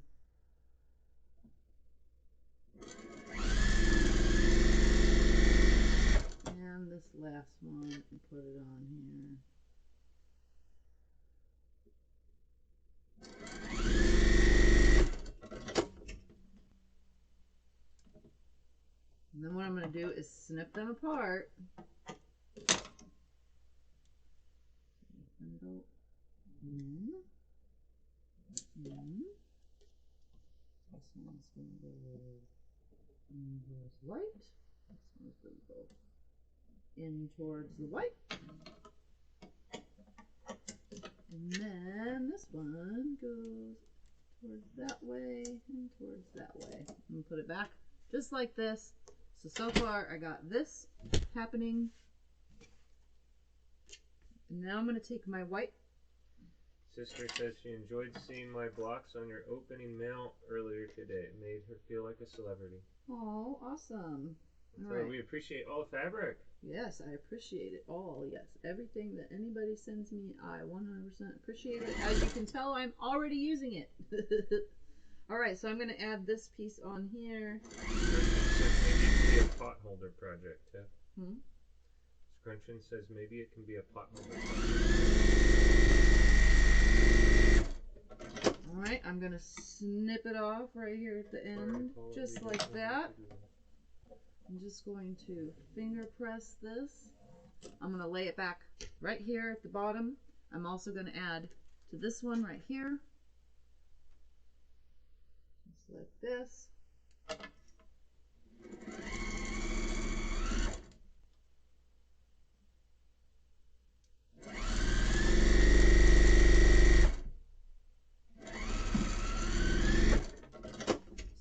And this last one, and put it on here. And then what I'm going to do is snip them apart. And go in. In. This one's going to go in towards white. This one's going to go in towards the white. And then this one goes towards that way and towards that way. I'm going to put it back just like this. So far I got this happening. And now I'm going to take my white. Sister says she enjoyed seeing my blocks on your opening mail earlier today. It made her feel like a celebrity. Oh, awesome. So we appreciate all the fabric. Yes, I appreciate it all. Yes, everything that anybody sends me, I 100% appreciate it. As you can tell, I'm already using it. All right, so I'm going to add this piece on here. Maybe it can be a pot holder project, Tiff. Scrunchin says maybe it can be a pot holder project. All right, I'm going to snip it off right here at the end, just like that. I'm just going to finger press this. I'm going to lay it back right here at the bottom. I'm also going to add to this one right here. Just like this.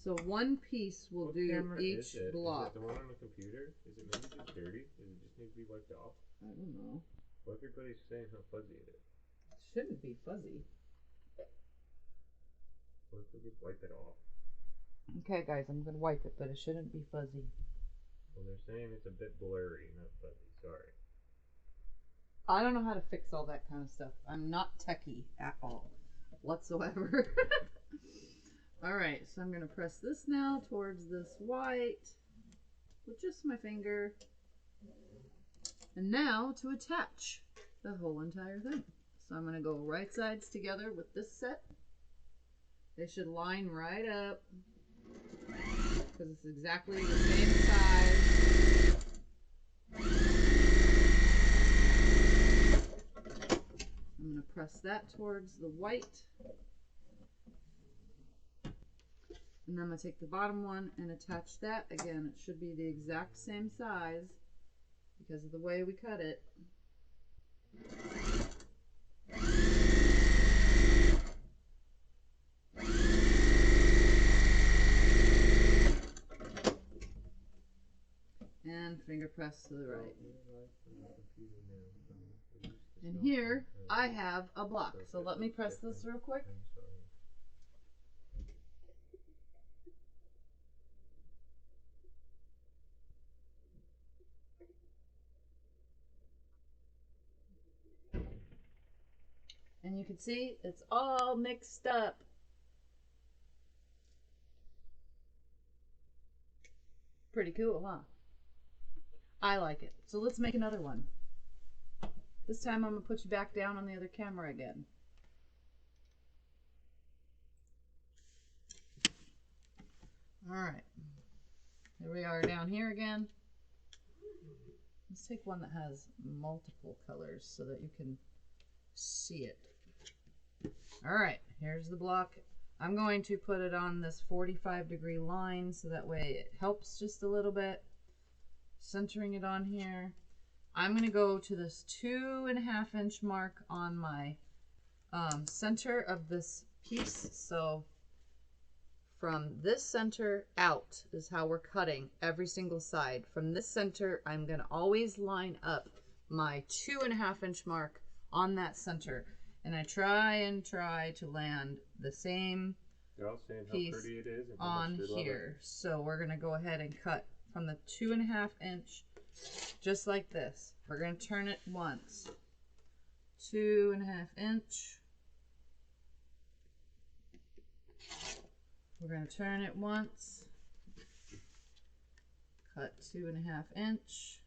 So one piece will do each block. Is it the one on the computer? Is it maybe just dirty? Does it just need to be wiped off? I don't know. Well, everybody's saying how fuzzy it is. It shouldn't be fuzzy. Let's just wipe it off. Okay, guys, I'm gonna wipe it, but it shouldn't be fuzzy. Well, they're saying it's a bit blurry, not fuzzy. Sorry. I don't know how to fix all that kind of stuff. I'm not techie at all, whatsoever. All right, so I'm gonna press this now towards this white with just my finger. And now to attach the whole entire thing. So I'm gonna go right sides together with this set. They should line right up because it's exactly the same size. I'm gonna press that towards the white. And then I'm gonna take the bottom one and attach that. Again, it should be the exact same size because of the way we cut it. And finger press to the right. And here I have a block. So let me press this real quick. And you can see it's all mixed up. Pretty cool, huh? I like it. So let's make another one. This time I'm going to put you back down on the other camera again. Alright. Here we are down here again. Let's take one that has multiple colors so that you can see it. Alright, here's the block. I'm going to put it on this 45-degree line so that way it helps just a little bit. Centering it on here. I'm going to go to this 2.5-inch mark on my center of this piece. So from this center out is how we're cutting every single side. From this center, I'm going to always line up my 2.5-inch mark on that center. And I try to land the same piece on here. So we're going to go ahead and cut from the 2.5-inch, just like this. We're going to turn it once. 2.5-inch. We're going to turn it once. Cut 2.5-inch.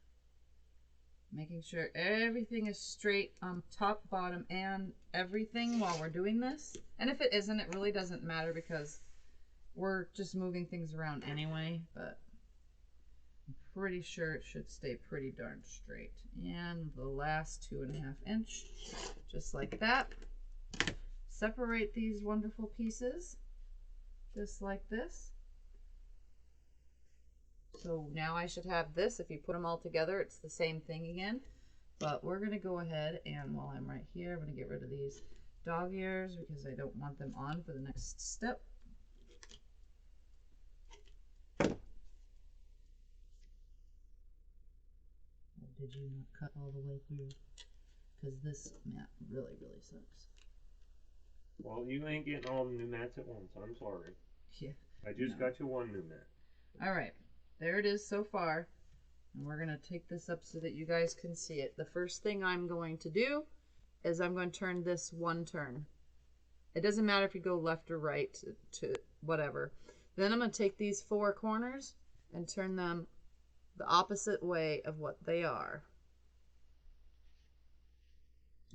Making sure everything is straight on top, bottom, and everything while we're doing this. And if it isn't, it really doesn't matter because we're just moving things around anyway, but I'm pretty sure it should stay pretty darn straight. And the last 2.5-inch, just like that. Separate these wonderful pieces, just like this. So now I should have this. If you put them all together, it's the same thing again. But we're going to go ahead and while I'm right here, I'm going to get rid of these dog ears because I don't want them on for the next step. Did you not cut all the way through? Because this mat really sucks. Well, you ain't getting all the new mats at once. I'm sorry. Yeah. I just got you one new mat. All right. There it is so far. And we're going to take this up so that you guys can see it. The first thing I'm going to do is I'm going to turn this one turn. It doesn't matter if you go left or right to whatever. Then I'm going to take these 4 corners and turn them the opposite way of what they are.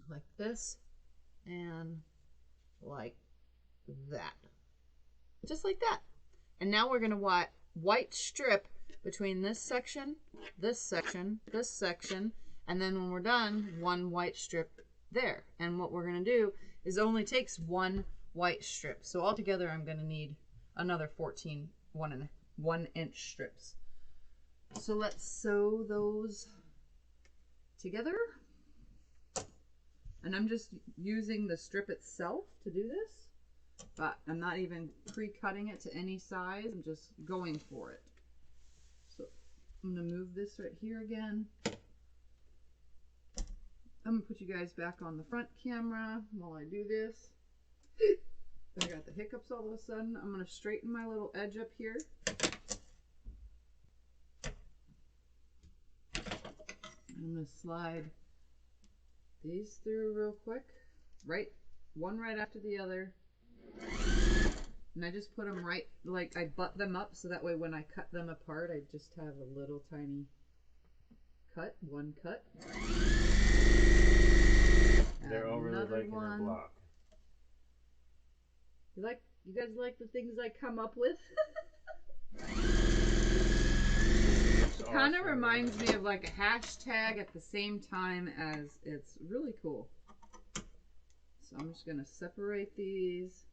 Like this and like that. Just like that. And now we're going to white strip between this section, this section, this section, and then when we're done, one white strip there. And what we're going to do is it only takes one white strip. So altogether, I'm going to need another 14 1-inch strips. So let's sew those together. And I'm just using the strip itself to do this, but I'm not even pre-cutting it to any size. I'm just going for it. So I'm going to move this right here again. I'm going to put you guys back on the front camera while I do this. I got the hiccups all of a sudden. I'm going to straighten my little edge up here. I'm going to slide these through real quick. One right after the other. And I just put them right, like I butt them up so that way when I cut them apart, I just have a little tiny cut, one cut. They're all really liking our block. You guys like the things I come up with? It kind of reminds me of like a hashtag at the same time as it's really cool. So I'm just going to separate these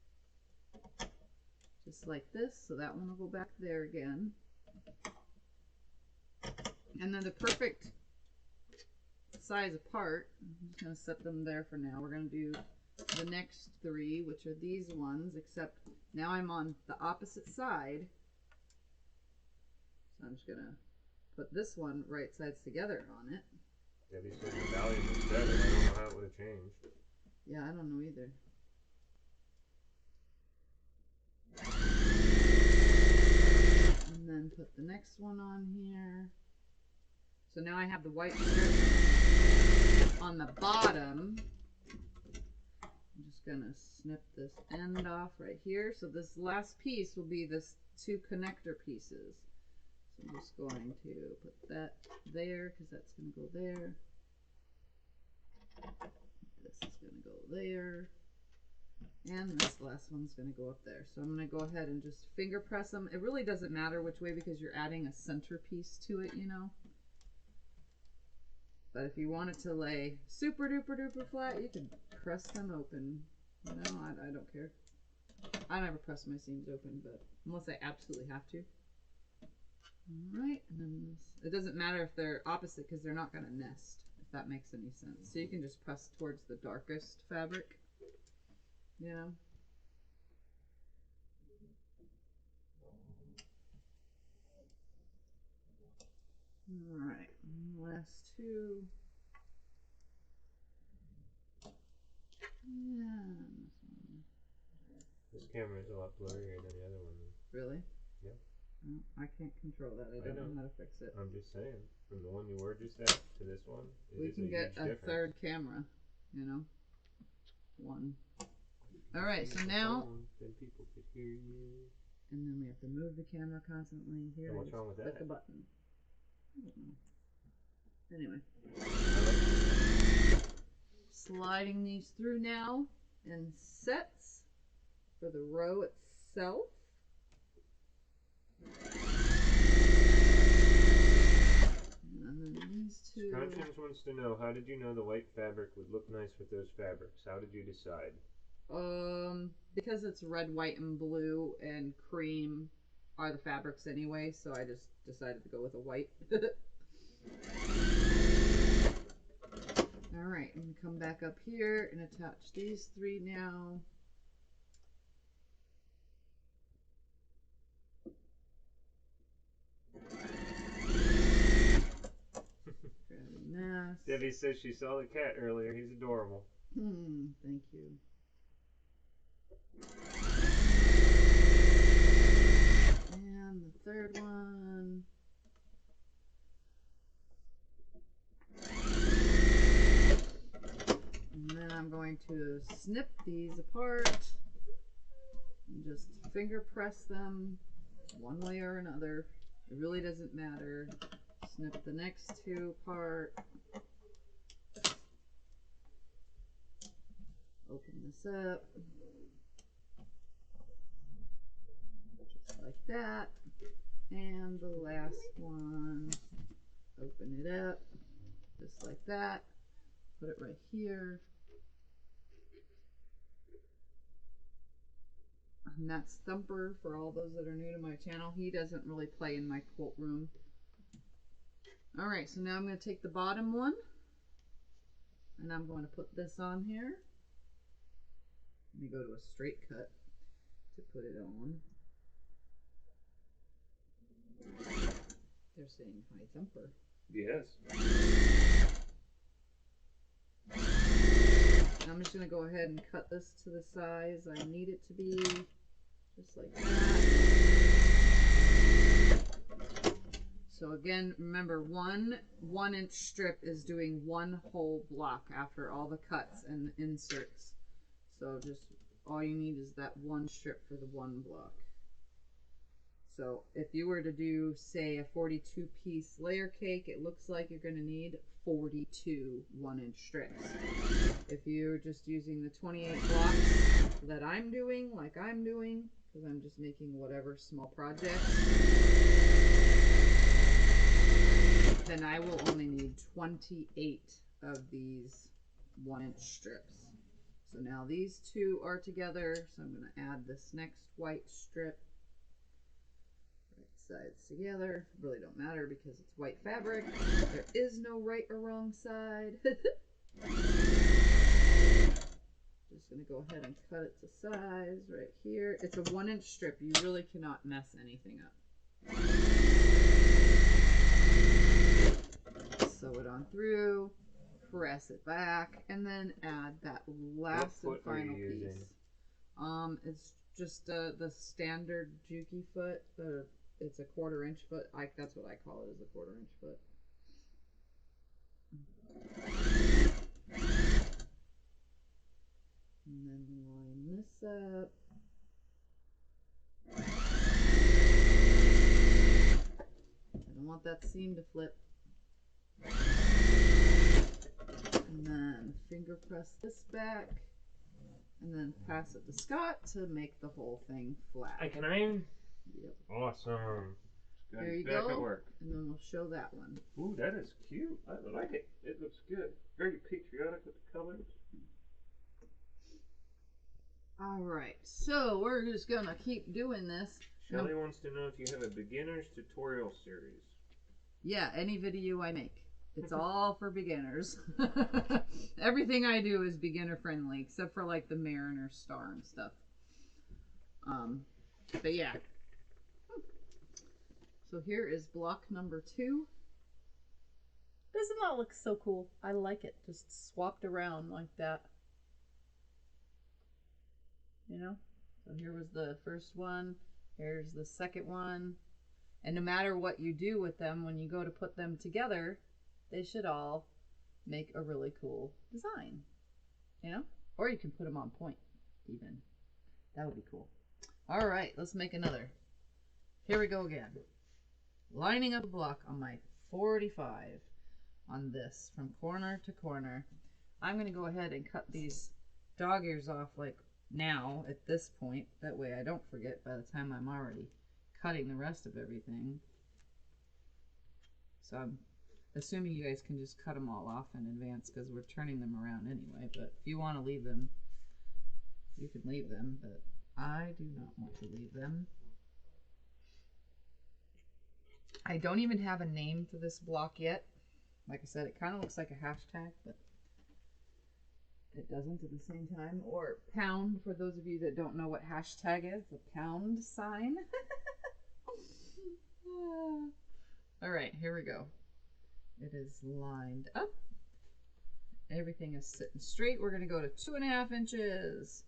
just like this. So that one will go back there again. And then the perfect size apart. I'm just going to set them there for now. We're going to do the next three, which are these ones, except now I'm on the opposite side. So I'm just going to put this one right sides together on it. Debbie said the volume was better. I don't know how it would have changed. Yeah, I don't know either. And then put the next one on here. So now I have the white strip on the bottom. I'm just gonna snip this end off right here. So this last piece will be this two connector pieces. So I'm just going to put that there because that's gonna go there. This is gonna go there. And this last one's gonna go up there. So I'm gonna go ahead and just finger press them. It really doesn't matter which way because you're adding a centerpiece to it, you know. But if you want it to lay super duper duper flat, you can press them open. You know, I don't care. I never press my seams open, but unless I absolutely have to. Alright, and then this, it doesn't matter if they're opposite because they're not gonna nest, if that makes any sense. So you can just press towards the darkest fabric. Yeah. Alright, last two. Yeah. This camera is a lot blurrier than the other one. Really? Yeah. Oh, I can't control that. I don't know how to fix it. I'm just saying, from the one you were just at to this one, we can get a third camera, you know. One. Alright, so now, then people could hear you. And then we have to move the camera constantly. Here, what's wrong with that? Click a button. I don't know. Anyway. Sliding these through now in sets for the row itself. And then these two. Scrunchins wants to know, how did you know the white fabric would look nice with those fabrics? How did you decide? Because it's red, white, and blue, and cream are the fabrics anyway, so I just decided to go with a white. Alright, I'm going to come back up here and attach these three now. Debbie says she saw the cat earlier. He's adorable. Thank you. And the third one. And then I'm going to snip these apart and just finger press them one way or another. It really doesn't matter. Snip the next two apart. Open this up. Just like that. And the last one. Open it up. Just like that. Put it right here. And that's Thumper for all those that are new to my channel. He doesn't really play in my quilt room. Alright, so now I'm going to take the bottom one and I'm going to put this on here. Let me go to a straight cut to put it on. They're saying hi, Thumper. Yes. I'm just going to go ahead and cut this to the size I need it to be. Just like that. So again, remember, one 1-inch strip is doing one whole block after all the cuts and the inserts. So just all you need is that one strip for the one block. So if you were to do, say, a 42-piece layer cake, it looks like you're going to need 42 1-inch strips. If you're just using the 28 blocks that I'm doing, like I'm doing, because I'm just making whatever small project, then I will only need 28 of these 1-inch strips. So now these two are together, so I'm going to add this next white strip. Right sides together. Really don't matter because it's white fabric. There is no right or wrong side. Just going to go ahead and cut it to size right here. It's a 1-inch strip. You really cannot mess anything up. Sew it on through, press it back, and then add that last and final piece. It's just the standard Juki foot. It's a 1/4-inch foot. That's what I call it, is a 1/4-inch foot. And then line this up. I don't want that seam to flip. And then finger press this back, and then pass it to Scott to make the whole thing flat. I can iron? Yep. Awesome. There you Back go. at work. And then we'll show that one. Ooh, that is cute. I like it. It looks good. Very patriotic with the colors. Alright, so we're just going to keep doing this. Shelly wants to know if you have a beginner's tutorial series. Yeah, any video I make. It's all for beginners. Everything I do is beginner friendly, except for like the Mariner star and stuff. But yeah. So here is block number 2. Doesn't that look so cool? I like it. Just swapped around like that. You know? So here was the first one. Here's the second one. And no matter what you do with them, when you go to put them together, they should all make a really cool design. You know? Or you can put them on point, even. That would be cool. All right, let's make another. Here we go again. Lining up a block on my 45 on this from corner to corner. I'm going to go ahead and cut these dog ears off like now at this point. That way I don't forget by the time I'm already cutting the rest of everything. So I'm assuming you guys can just cut them all off in advance because we're turning them around anyway. But if you want to leave them, you can leave them, but I do not want to leave them. I don't even have a name for this block yet. Like I said, it kind of looks like a hashtag, but it doesn't at the same time. Or pound, for those of you that don't know what hashtag is, a pound sign. All right, here we go. It is lined up. Everything is sitting straight. We're going to go to 2.5 inches.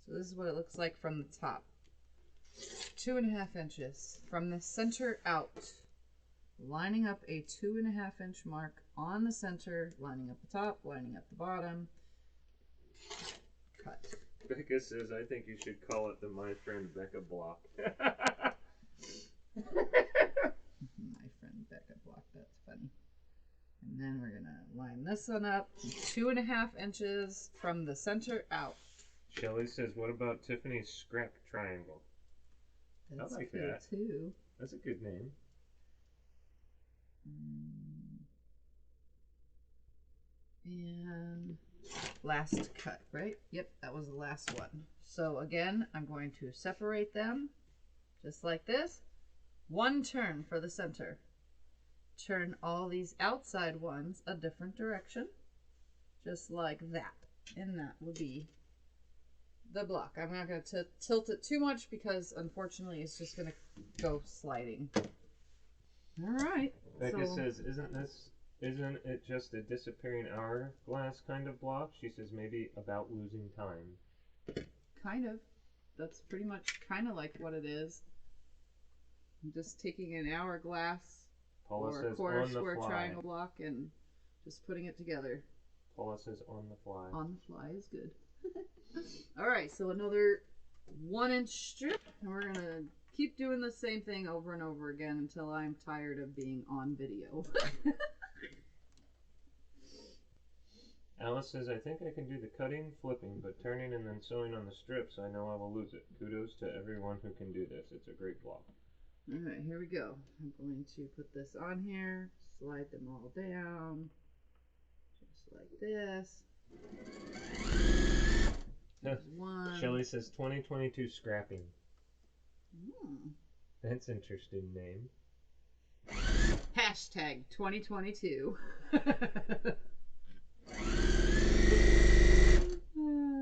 So this is what it looks like from the top. 2.5 inches from the center out, lining up a 2.5 inch mark on the center, lining up the top, lining up the bottom. Cut. Becca says, I think you should call it the My Friend Becca block. My Friend Becca block, that's funny. And then we're going to line this one up 2.5 inches from the center out. Shelly says, what about Tiffany's scrap triangle? That's I like cool that too. That's a good name. And last cut, right? Yep, that was the last one. So again, I'm going to separate them just like this. One turn for the center. Turn all these outside ones a different direction, just like that. And that will be the block. I'm not going to tilt it too much because unfortunately it's just going to go sliding. All right. Becca says, isn't this Isn't it just a disappearing hourglass kind of block? She says maybe about losing time. Kind of. That's pretty much kind of like what it is. I'm just taking an hourglass or a quarter square triangle block and just putting it together. Paula says on the fly. On the fly is good. Alright, so another 1-inch strip. And we're going to keep doing the same thing over and over again until I'm tired of being on video. Alice says, I think I can do the cutting, flipping, but turning and then sewing on the strips, I know I will lose it. Kudos to everyone who can do this. It's a great block. Alright, here we go. I'm going to put this on here, slide them all down, just like this. There's one. Shelly says 2022 scrapping. Hmm. That's an interesting name. Hashtag 2022.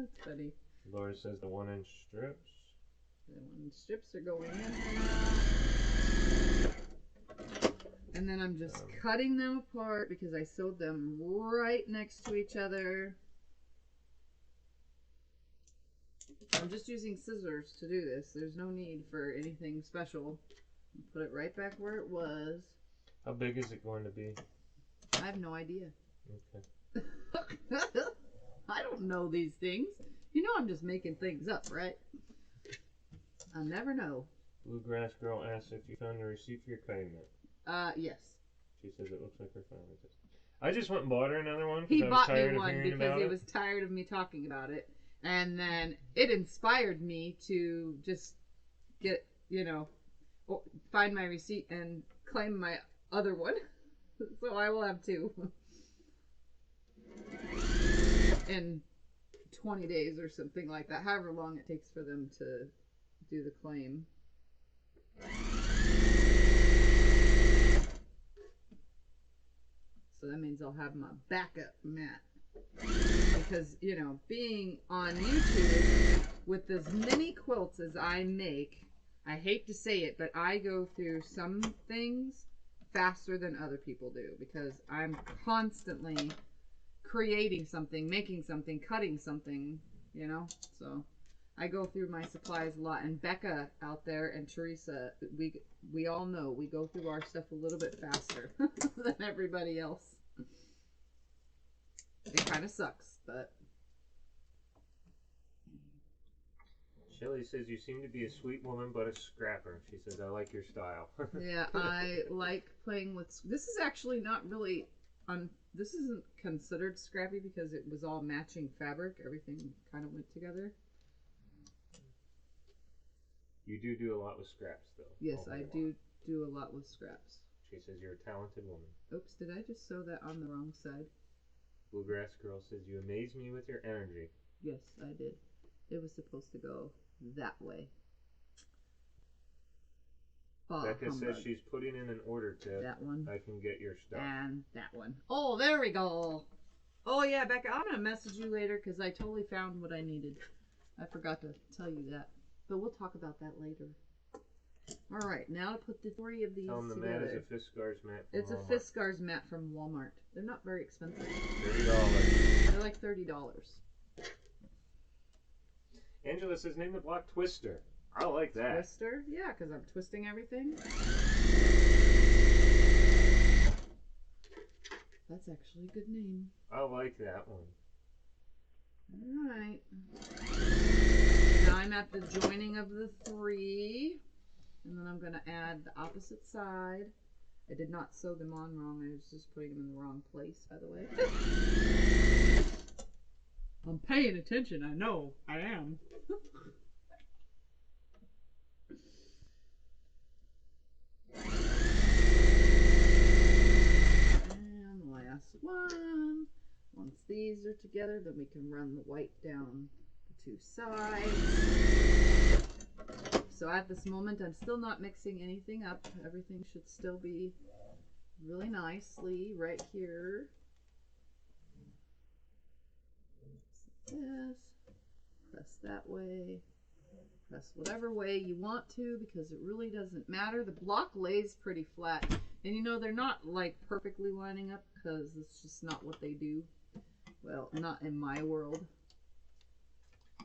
That's funny. Laura says the 1-inch strips. The 1-inch strips are going in now. And then I'm just cutting them apart because I sewed them right next to each other. I'm just using scissors to do this. There's no need for anything special. Put it right back where it was. How big is it going to be? I have no idea. Okay. I don't know these things. You know I'm just making things up, right? I'll never know. Bluegrass Girl asks if you found a receipt for your cutting mat. Yes. She says it looks like her family does. I just went and bought her another one. He bought me one because he was tired of me talking about it. And then it inspired me to just get, you know, find my receipt and claim my other one. So I will have two. In 20 days or something like that. However long it takes for them to do the claim. So that means I'll have my backup mat. Because, you know, being on YouTube with as many quilts as I make, I hate to say it, but I go through some things faster than other people do. Because I'm constantly creating something, making something, cutting something, you know? So I go through my supplies a lot. And Becca out there and Teresa, we all know we go through our stuff a little bit faster than everybody else. It kind of sucks, but... Shelly says you seem to be a sweet woman, but a scrapper. She says, I like your style. Yeah, I like playing with... This is actually not really... This isn't considered scrappy because it was all matching fabric. Everything kind of went together. You do a lot with scraps, though. Yes, I do a lot with scraps. She says you're a talented woman. Oops, did I just sew that on the wrong side? Bluegrass Girl says you amaze me with your energy. Yes, I did. It was supposed to go that way. Oh, Becca says she's putting in an order tip. That one. I can get your stuff. And that one. Oh, there we go. Oh, yeah, Becca, I'm going to message you later because I totally found what I needed. I forgot to tell you that. But we'll talk about that later. All right, now to put the 3 of these together. The mat is a Fiskars mat from It's Walmart. a Fiskars mat from Walmart. They're not very expensive. $30. They're like $30. Angela says name the block Twister. I like that. Twister? Yeah, because I'm twisting everything. That's actually a good name. I like that one. Alright. Now I'm at the joining of the 3. And then I'm going to add the opposite side. I did not sew them on wrong. I was just putting them in the wrong place, by the way. I'm paying attention. I know. I am. And last one. Once these are together, then we can run the white down the 2 sides. So at this moment, I'm still not mixing anything up. Everything should still be really nicely right here. This, press that way, Press whatever way you want to because it really doesn't matter. The block lays pretty flat. And you know, they're not like perfectly lining up because it's just not what they do. Well, not in my world.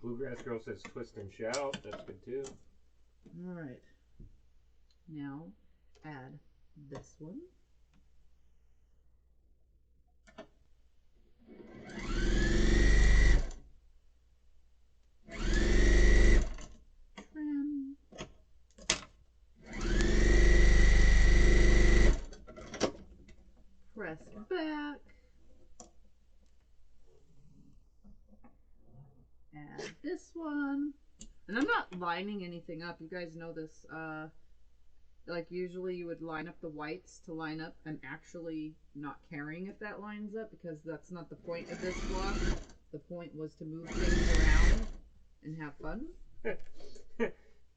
Bluegrass Girl says twist and shout. That's good too. All right. Now add this one. Trim. Press back. Add this one. And I'm not lining anything up. You guys know this. Like usually you would line up the whites to line up and actually not caring if that lines up because that's not the point of this block. The point was to move things around and have fun.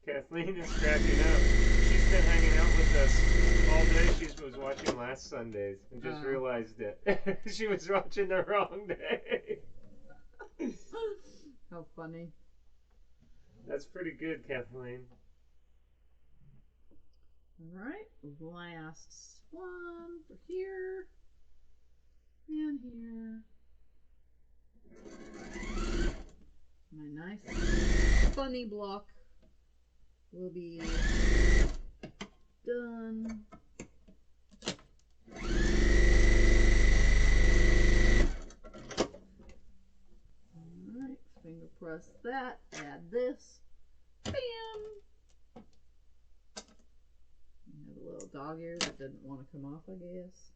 Kathleen is cracking up. She's been hanging out with us all day. She was watching last Sunday's and just realized it. She was watching the wrong day. How funny. That's pretty good, Kathleen. Alright, last one for here and here. My nice funny block will be done. Alright, finger press that, add this. Bam! Have a little dog ear that didn't want to come off, I guess.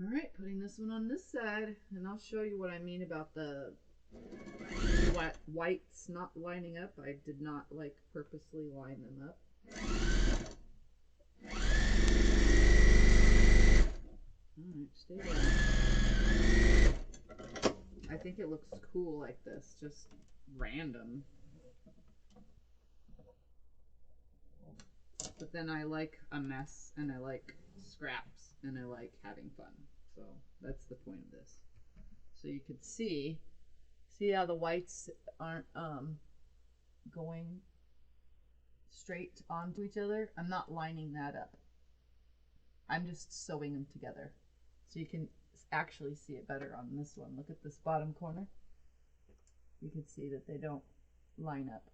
Alright, putting this one on this side, and I'll show you what I mean about the whites not lining up. I did not like purposely line them up. Alright, stay down. I think it looks cool like this, just random. But then I like a mess, and I like scraps, and I like having fun. So that's the point of this. So you could see how the whites aren't going straight onto each other. I'm not lining that up. I'm just sewing them together. So you can actually see it better on this one. Look at this bottom corner. You can see that they don't line up.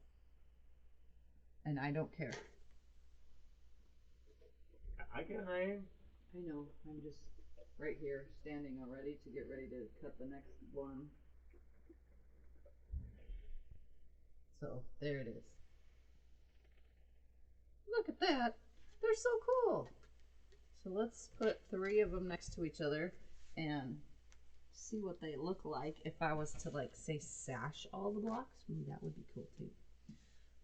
And I don't care. I can hang. I know. I'm just right here standing already to get ready to cut the next one. So there it is. Look at that. They're so cool. So let's put 3 of them next to each other and see what they look like if I was to, like, say sash all the blocks. Ooh, that would be cool too.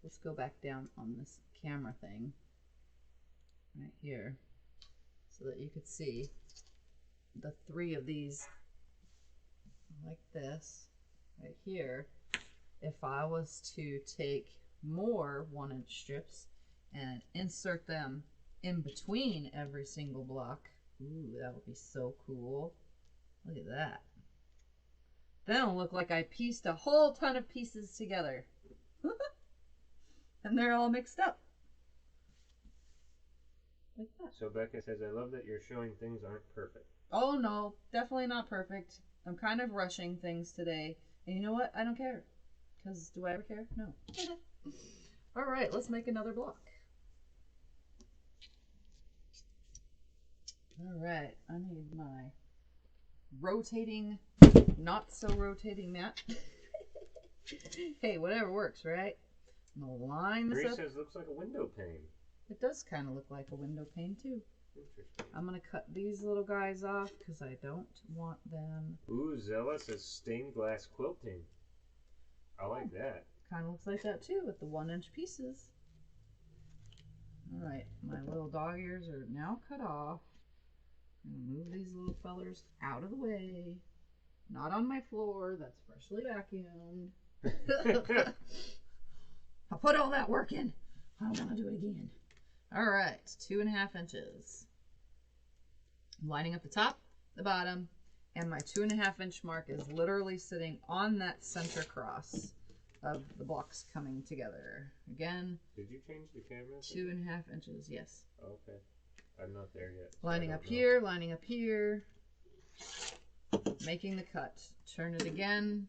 Let's go back down on this camera thing right here so that you could see the 3 of these like this right here. If I was to take more 1-inch strips and insert them in between every single block, ooh, that would be so cool. Look at that. Then it'll look like I pieced a whole ton of pieces together. And they're all mixed up. Like that. So Becca says, I love that you're showing things aren't perfect. Oh no, definitely not perfect. I'm kind of rushing things today. And you know what? I don't care. Because do I ever care? No. Alright, let's make another block. Alright, I need my rotating, not so rotating mat. Hey, whatever works, right? I'm gonna line this up. Says looks like a window pane. It does kind of look like a window pane too. Interesting. I'm gonna cut these little guys off because I don't want them. Ooh, Zella says stained glass quilting. I like that. Kind of looks like that too with the 1-inch pieces. Alright, my little dog ears are now cut off. I'm gonna move these little fellers out of the way. Not on my floor, that's freshly vacuumed. I put all that work in. I don't want to do it again. Alright, 2.5 inches. I'm lining up the top, the bottom, and my 2.5 inch mark is literally sitting on that center cross. of the blocks coming together. Again, did you change the camera? 2.5 inches, yes. Okay. I'm not there yet. So Lining up here, lining up here. Making the cut. Turn it again.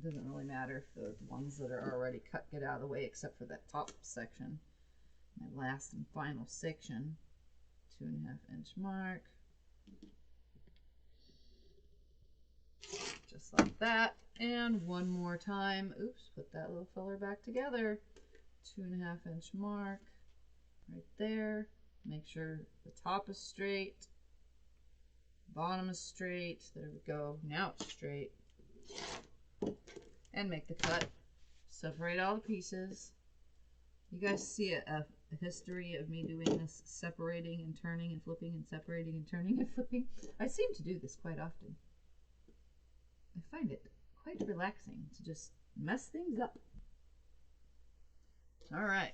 Doesn't really matter if the ones that are already cut get out of the way, except for that top section. My last and final section. 2.5 inch mark. Just like that. And one more time. Oops, put that little feller back together. 2.5 inch mark. Right there. Make sure the top is straight. Bottom is straight. There we go. Now it's straight. And make the cut. Separate all the pieces. You guys see a history of me doing this, separating and turning and flipping and separating and turning and flipping. I seem to do this quite often. I find it quite relaxing to just mess things up. All right.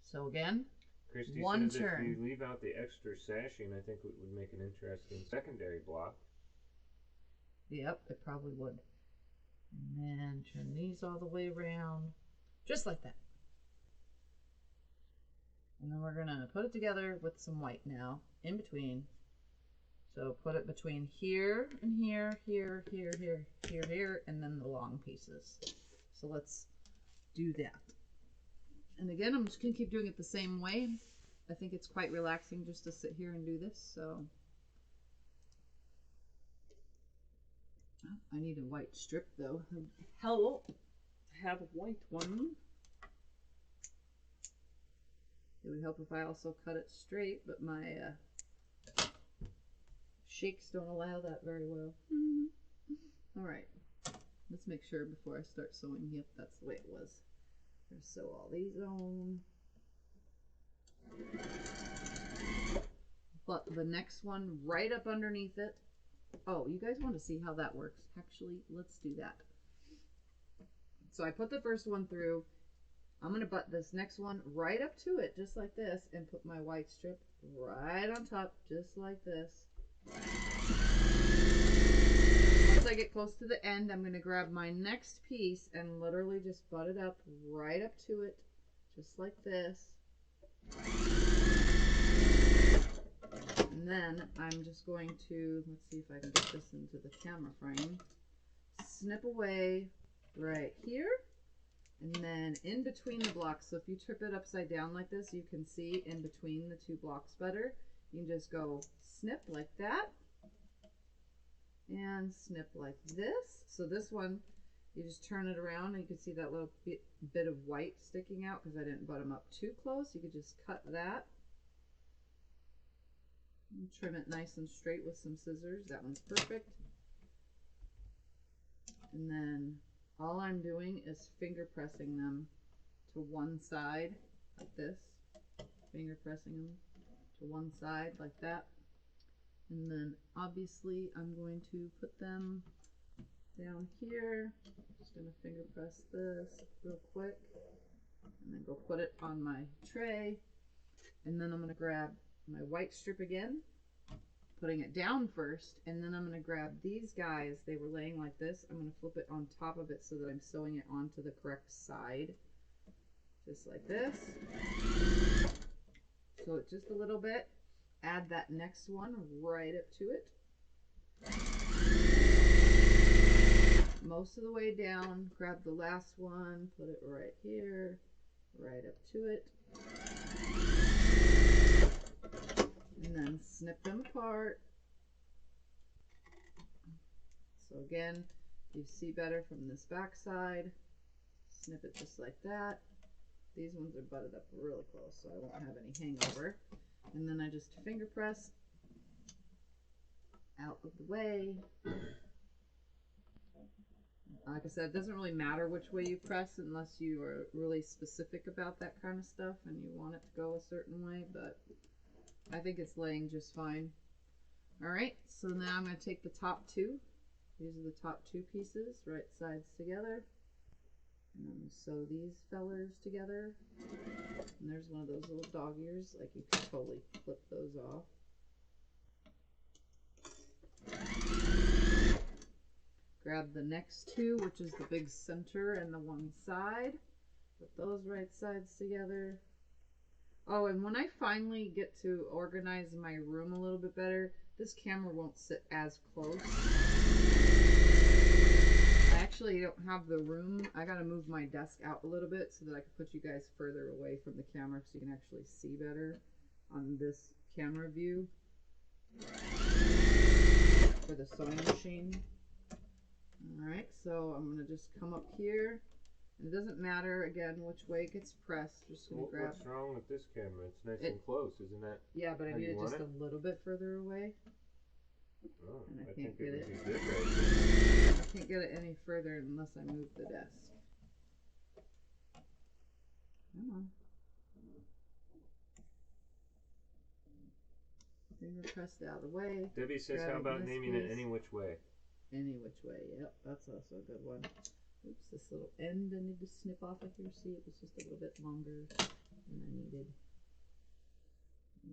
So again, Christy one says turn. if you leave out the extra sashing, I think it would make an interesting secondary block. Yep, it probably would. And then turn these all the way around, just like that. And then we're gonna put it together with some white now, in between. So put it between here and here, here, here, here, here, here, and then the long pieces. So let's do that. And again, I'm just gonna keep doing it the same way. I think it's quite relaxing just to sit here and do this, so. I need a white strip though. Hello, I have a white one. It would help if I also cut it straight, but my shakes don't allow that very well. All right, let's make sure before I start sewing. Yep, that's the way it was. I'm gonna sew all these on. But the next one right up underneath it. Oh, you guys want to see how that works? Actually, let's do that. So I put the first one through. I'm going to butt this next one right up to it, just like this, and put my white strip right on top, just like this. Once I get close to the end, I'm going to grab my next piece and literally just butt it up right up to it, just like this. And then I'm just going to, let's see if I can get this into the camera frame, snip away right here, and then in between the blocks. So if you trip it upside down like this, you can see in between the two blocks better. You can just go snip like that, and snip like this. So this one, you just turn it around and you can see that little bit of white sticking out because I didn't butt them up too close. You could just cut that. And trim it nice and straight with some scissors. That one's perfect. And then all I'm doing is finger pressing them to one side like this. Finger pressing them to one side like that. And then obviously I'm going to put them down here. Just gonna finger press this real quick and then go put it on my tray. And then I'm gonna grab my white strip again, putting it down first, and then I'm going to grab these guys. They were laying like this. I'm going to flip it on top of it so that I'm sewing it onto the correct side, just like this. So it just a little bit. Add that next one right up to it. Most of the way down. Grab the last one, put it right here, right up to it. And then snip them apart. So again, you see better from this back side. Snip it just like that. These ones are butted up really close, so I won't have any hangover. And then I just finger press out of the way. Like I said, it doesn't really matter which way you press unless you are really specific about that kind of stuff and you want it to go a certain way, but I think it's laying just fine. All right, so now I'm going to take the top two. These are the top two pieces, right sides together. And I'm going to sew these fellers together. And there's one of those little dog ears, like you can totally flip those off. Grab the next two, which is the big center and the one side. Put those right sides together. Oh, and when I finally get to organize my room a little bit better, this camera won't sit as close. I actually don't have the room. I gotta move my desk out a little bit so that I can put you guys further away from the camera so you can actually see better on this camera view for the sewing machine. Alright, so I'm gonna just come up here. It doesn't matter, again, which way it gets pressed. Just gonna grab. What's wrong with this camera? It's nice and close, isn't that? Yeah, but I need it just a little bit further away. Oh, and I think can't get it. Would be good right there. I can't get it any further unless I move the desk. Come on. Finger pressed out of the way. Debbie says, how about naming it Any Which Way? Any Which Way, yep, that's also a good one. Oops, this little end I need to snip off of here. See, it was just a little bit longer than I needed.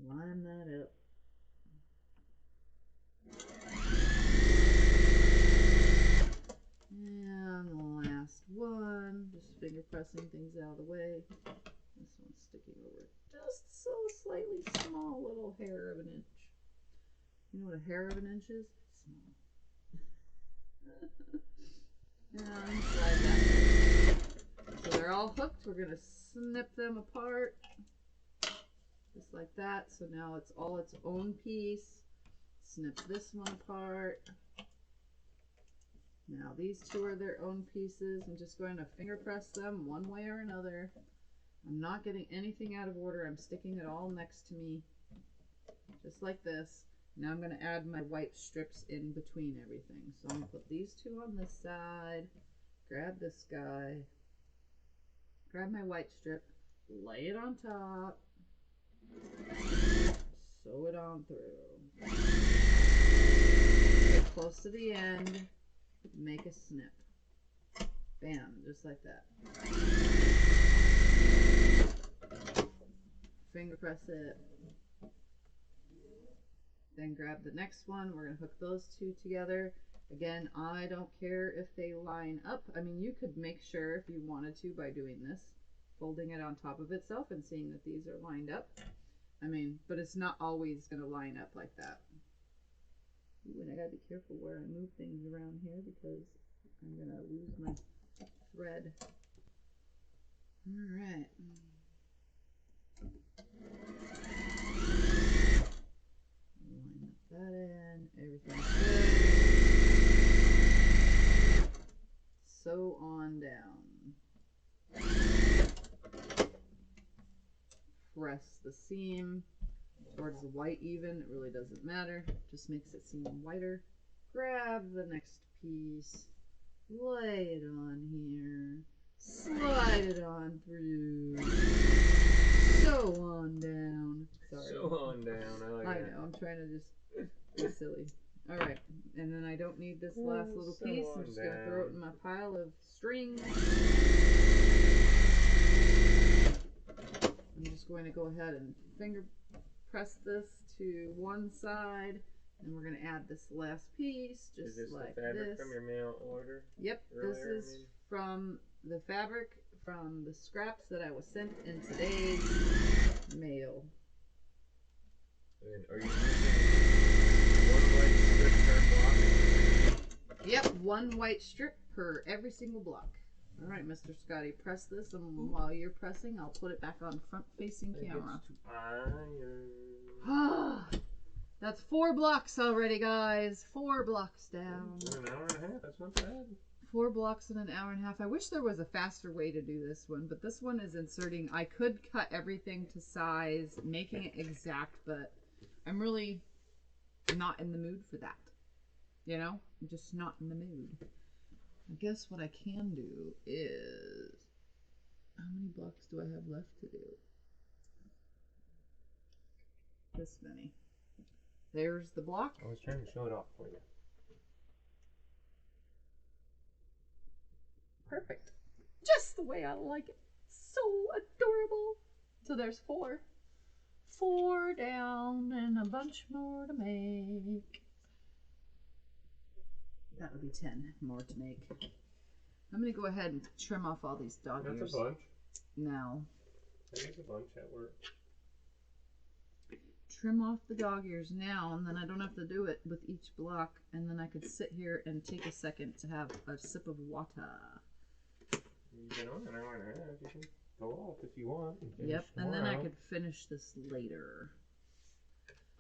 Line that up. And the last one, just finger pressing things out of the way. This one's sticking over just so slightly small little hair of an inch. You know what a hair of an inch is? Small. And slide that. So they're all hooked. We're gonna snip them apart. Just like that. So now it's all its own piece. Snip this one apart. Now these two are their own pieces. I'm just going to finger press them one way or another. I'm not getting anything out of order. I'm sticking it all next to me. Just like this. Now I'm going to add my white strips in between everything. So I'm going to put these two on this side. Grab this guy. Grab my white strip. Lay it on top. Sew it on through. Get close to the end. Make a snip. Bam, just like that. Finger press it. Then grab the next one. We're going to hook those two together. Again, I don't care if they line up. I mean, you could make sure if you wanted to by doing this, folding it on top of itself and seeing that these are lined up. I mean, but it's not always going to line up like that. Ooh, and I got to be careful where I move things around here because I'm going to lose my thread. All right. Line up that in. Everything's good. Sew on down. Press the seam towards the white even. It really doesn't matter. Just makes it seem whiter. Grab the next piece. Lay it on here. Slide it on through. Sew on down. Sorry. Sew on down. I like I that. know. I'm trying to just be silly. All right. And then I don't need this last little piece. I'm just going to throw it in my pile of string. I'm just going to go ahead and finger press this to one side. And we're going to add this last piece, just is this like the fabric this. From your mail order? Yep, Earlier, this is from the fabric from the scraps that I was sent in today's mail. And are you using one white strip per block? Yep, one white strip per every single block. All right, Mr. Scotty, press this, and while you're pressing, I'll put it back on front-facing camera. That's 4 blocks already, guys. 4 blocks down. In an hour and a half, that's not bad. 4 blocks in an hour and a half. I wish there was a faster way to do this one, but this one is inserting. I could cut everything to size, making it exact, but I'm really not in the mood for that. You know? I'm just not in the mood. I guess what I can do is... How many blocks do I have left to do? This many. There's the block. I was trying to show it off for you. Perfect. Just the way I like it. So adorable. So there's 4. 4 down and a bunch more to make. That would be 10 more to make. I'm going to go ahead and trim off all these dog ears. That's a bunch. Now. There's a bunch at work. Trim off the dog ears now, and then I don't have to do it with each block, and then I could sit here and take a second to have a sip of water. You can go off if you want. Yep, and then I could finish this later.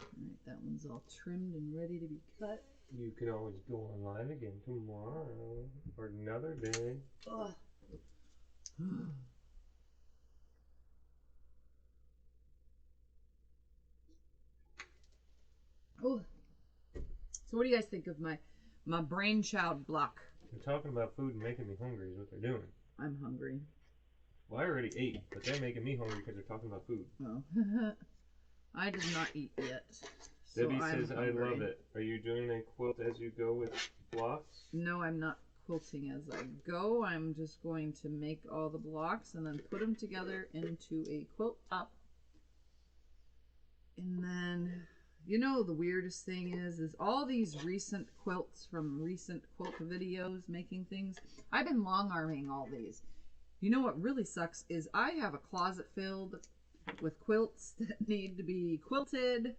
Alright, that one's all trimmed and ready to be cut. You can always go online again tomorrow or another day. Ugh. Oh. So what do you guys think of my brainchild block? They're talking about food and making me hungry is what they're doing. I'm hungry. Well, I already ate, but they're making me hungry because they're talking about food. Oh. I did not eat yet. Debbie says, I love it. Are you doing a quilt as you go with blocks? No, I'm not quilting as I go. I'm just going to make all the blocks and then put them together into a quilt top. And then, you know, the weirdest thing is all these recent quilts from recent quilt videos making things. I've been long arming all these. You know what really sucks is I have a closet filled with quilts that need to be quilted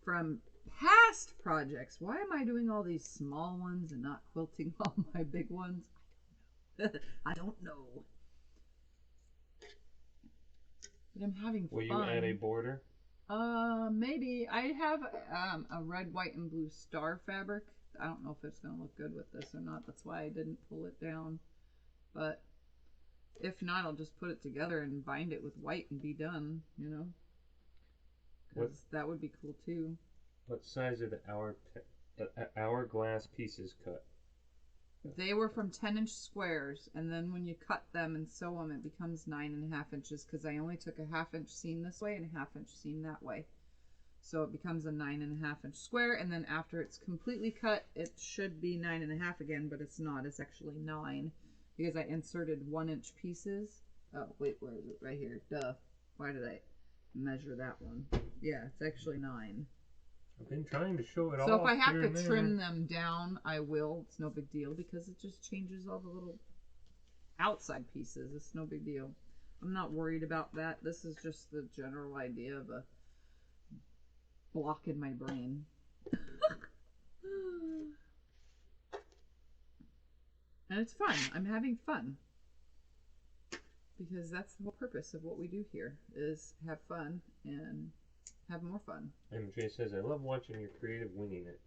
from past projects. Why am I doing all these small ones and not quilting all my big ones? I don't know. But I'm having fun. Will you add a border? Maybe. I have a red, white, and blue star fabric. I don't know if it's going to look good with this or not. That's why I didn't pull it down. But if not, I'll just put it together and bind it with white and be done, you know? Because that would be cool too. What size are the hourglass pieces cut? They were from 10-inch squares, and then when you cut them and sew them, it becomes 9.5 inches because I only took a 1/2 inch seam this way and a 1/2 inch seam that way. So it becomes a 9.5 inch square, and then after it's completely cut, it should be 9.5 again, but it's not. It's actually 9 because I inserted 1-inch pieces. Oh, wait, where is it? Right here. Duh. Why did I measure that one? Yeah, it's actually 9. I've been trying to show it all. So if I have to trim them down, I will. It's no big deal because it just changes all the little outside pieces. It's no big deal. I'm not worried about that. This is just the general idea of a block in my brain. And it's fun. I'm having fun. Because that's the whole purpose of what we do here, is have fun and have more fun. MJ says, I love watching your creative winging it.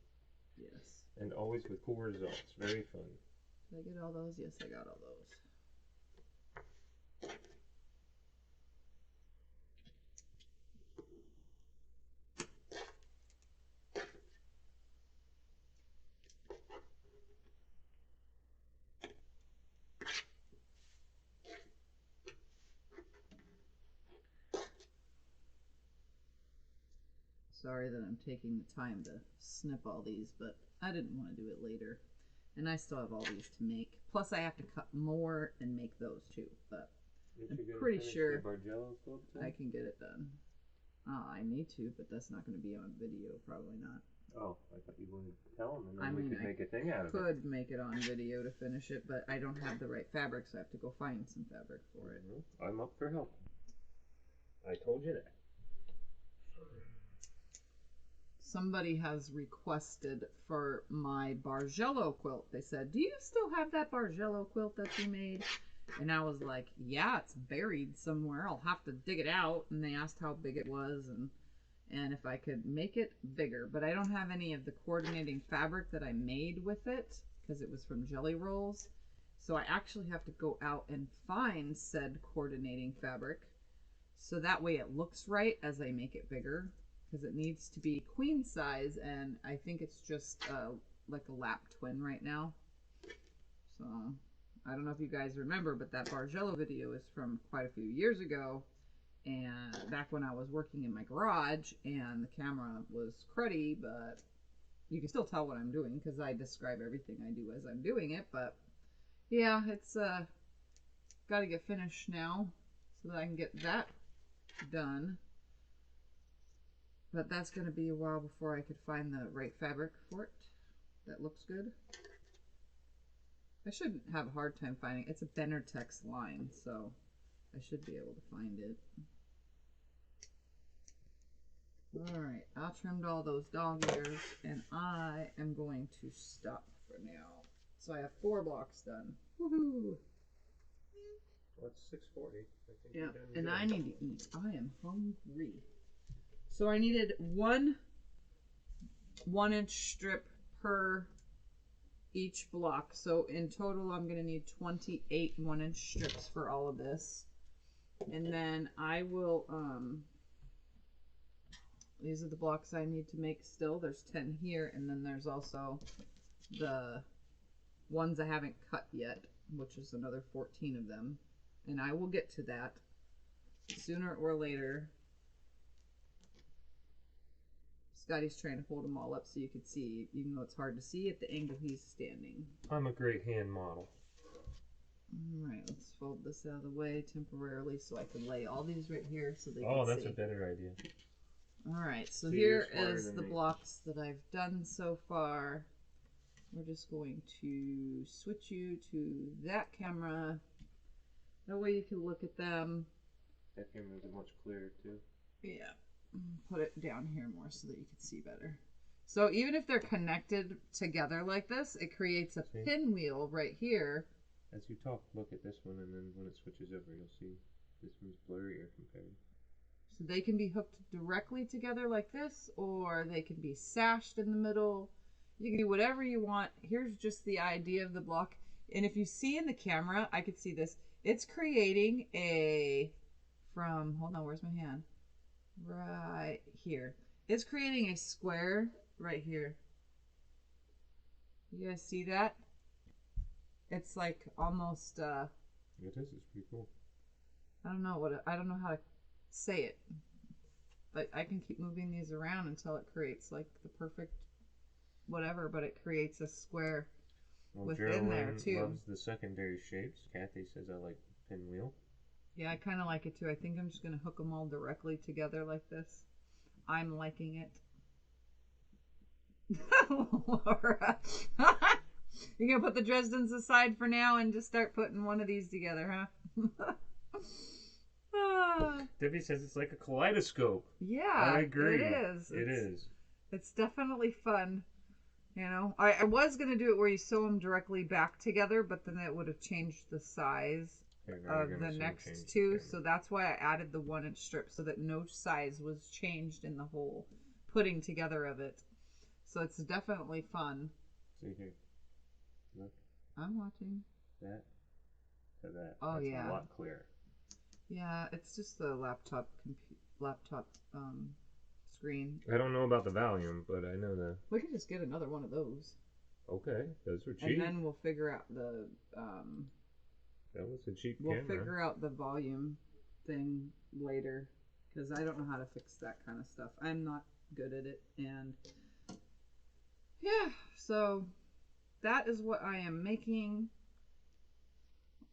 Yes. And always with cool results. Very fun. Did I get all those? Yes, I got all those. Sorry that I'm taking the time to snip all these, but I didn't want to do it later. And I still have all these to make. Plus I have to cut more and make those too, but I'm pretty sure I can get it done. I need to, but that's not going to be on video, probably not. Oh, I thought you wanted to tell them and then we could make a thing out of it. I could make it on video to finish it, but I don't have the right fabric, so I have to go find some fabric for it. I'm up for help. I told you that. Somebody has requested for my Bargello quilt. They said, do you still have that Bargello quilt that you made? And I was like, yeah, it's buried somewhere. I'll have to dig it out. And they asked how big it was and if I could make it bigger. But I don't have any of the coordinating fabric that I made with it because it was from Jelly Rolls. So I actually have to go out and find said coordinating fabric. So that way it looks right as I make it bigger. Because it needs to be queen size, and I think it's just like a lap twin right now. So, I don't know if you guys remember, but that Bargello video is from quite a few years ago. And back when I was working in my garage, and the camera was cruddy, but you can still tell what I'm doing, because I describe everything I do as I'm doing it. But, yeah, it's got to get finished now, so that I can get that done. But that's going to be a while before I could find the right fabric for it that looks good. I shouldn't have a hard time finding it. It's a Benertex line, so I should be able to find it. Alright, I trimmed all those dog ears, and I am going to stop for now. So I have 4 blocks done. Woohoo! Well, it's 6:40. I think Yeah, you're done and good. I need to eat. I am hungry. So I needed one 1-inch strip per each block. So in total, I'm going to need 28 1-inch strips for all of this. And then I will, these are the blocks I need to make still. There's 10 here, and then there's also the ones I haven't cut yet, which is another 14 of them. And I will get to that sooner or later. Scotty's trying to hold them all up so you can see, even though it's hard to see at the angle he's standing. I'm a great hand model. Alright, let's fold this out of the way temporarily so I can lay all these right here so they can Oh, see. that's a better idea. Alright, so See, here you're smarter is than the me. blocks that I've done so far. We're just going to switch you to that camera. That way you can look at them. That camera's much clearer too. Yeah. Put it down here more so that you can see better. So even if they're connected together like this, it creates a pinwheel right here. As you talk, look at this one, and then when it switches over, you'll see this one's blurrier compared. So they can be hooked directly together like this, or they can be sashed in the middle. You can do whatever you want. Here's just the idea of the block. And if you see in the camera, I could see this. It's creating a, hold on, where's my hand? Right here. It's creating a square right here. You guys see that? It's like almost, It is, it's pretty cool. I don't know how to say it. But I can keep moving these around until it creates like the perfect whatever, but it creates a square within there too. Loves the secondary shapes. Kathy says I like pinwheel. Yeah, I kind of like it too. I think I'm just going to hook them all directly together like this. I'm liking it. Laura. You're going to put the Dresdens aside for now and just start putting one of these together, huh? Debbie says it's like a kaleidoscope. Yeah, I agree. It is. It is. It's definitely fun. You know, I was going to do it where you sew them directly back together, but then it would have changed the size of the next two. So that's why I added the 1-inch strip so that no size was changed in the whole putting together of it. So it's definitely fun. See here. Look. I'm watching. That to that. Oh, that's yeah. A lot clearer. Yeah, it's just the laptop screen. I don't know about the volume, but I know the. We could just get another one of those. Okay, those were cheap. And then we'll figure out the that was a cheap we'll camera. figure out the volume thing later, because I don't know how to fix that kind of stuff. I'm not good at it, and yeah, so that is what I am making.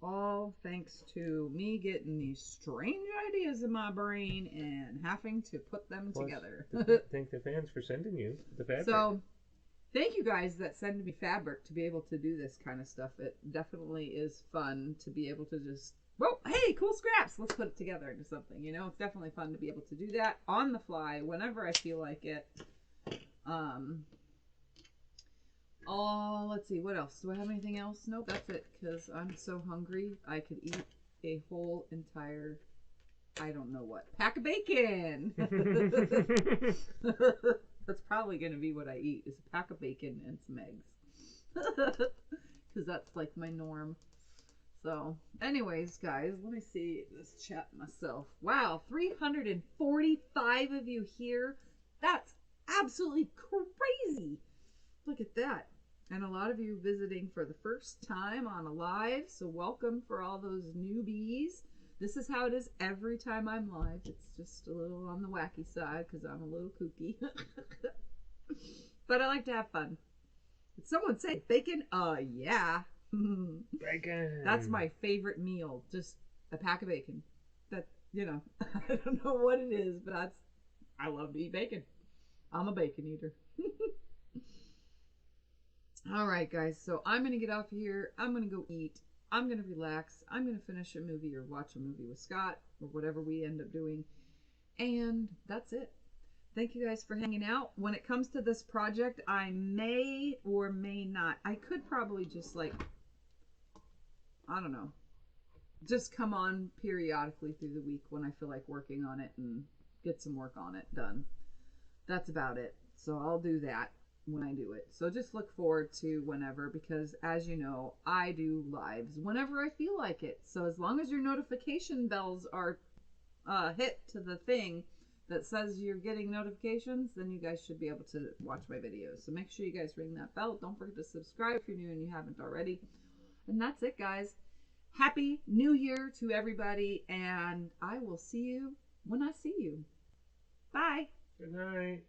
All thanks to me getting these strange ideas in my brain and having to put them together. Thank the fans for sending you the fabric. So, thank you guys that send me fabric to be able to do this kind of stuff. It definitely is fun to be able to just, well, hey, cool scraps. Let's put it together into something. You know, it's definitely fun to be able to do that on the fly whenever I feel like it. Oh, let's see. What else? Do I have anything else? Nope, that's it. Because I'm so hungry. I could eat a whole entire, I don't know what, pack of bacon. That's probably going to be what I eat, is a pack of bacon and some eggs. Because that's like my norm. So, anyways, guys, let me see this chat myself. Wow, 345 of you here. That's absolutely crazy. Look at that. And a lot of you visiting for the first time on a live. So welcome for all those newbies. This is how it is every time I'm live. It's just a little on the wacky side because I'm a little kooky. But I like to have fun. Did someone say bacon? Yeah. Bacon. That's my favorite meal. Just a pack of bacon. That, you know, I don't know what it is, but I love to eat bacon. I'm a bacon eater. All right, guys. So I'm going to get off here. I'm going to go eat. I'm going to relax. I'm going to finish a movie or watch a movie with Scott or whatever we end up doing. And that's it. Thank you guys for hanging out. When it comes to this project, I may or may not. I could probably just like, I don't know, just come on periodically through the week when I feel like working on it and get some work on it done. That's about it. So I'll do that when I do it. So just look forward to whenever, because as you know, I do lives whenever I feel like it. So as long as your notification bells are hit to the thing that says you're getting notifications, then you guys should be able to watch my videos. So make sure you guys ring that bell. Don't forget to subscribe if you're new and you haven't already. And that's it, guys. Happy New Year to everybody, and I will see you when I see you. Bye. Good night.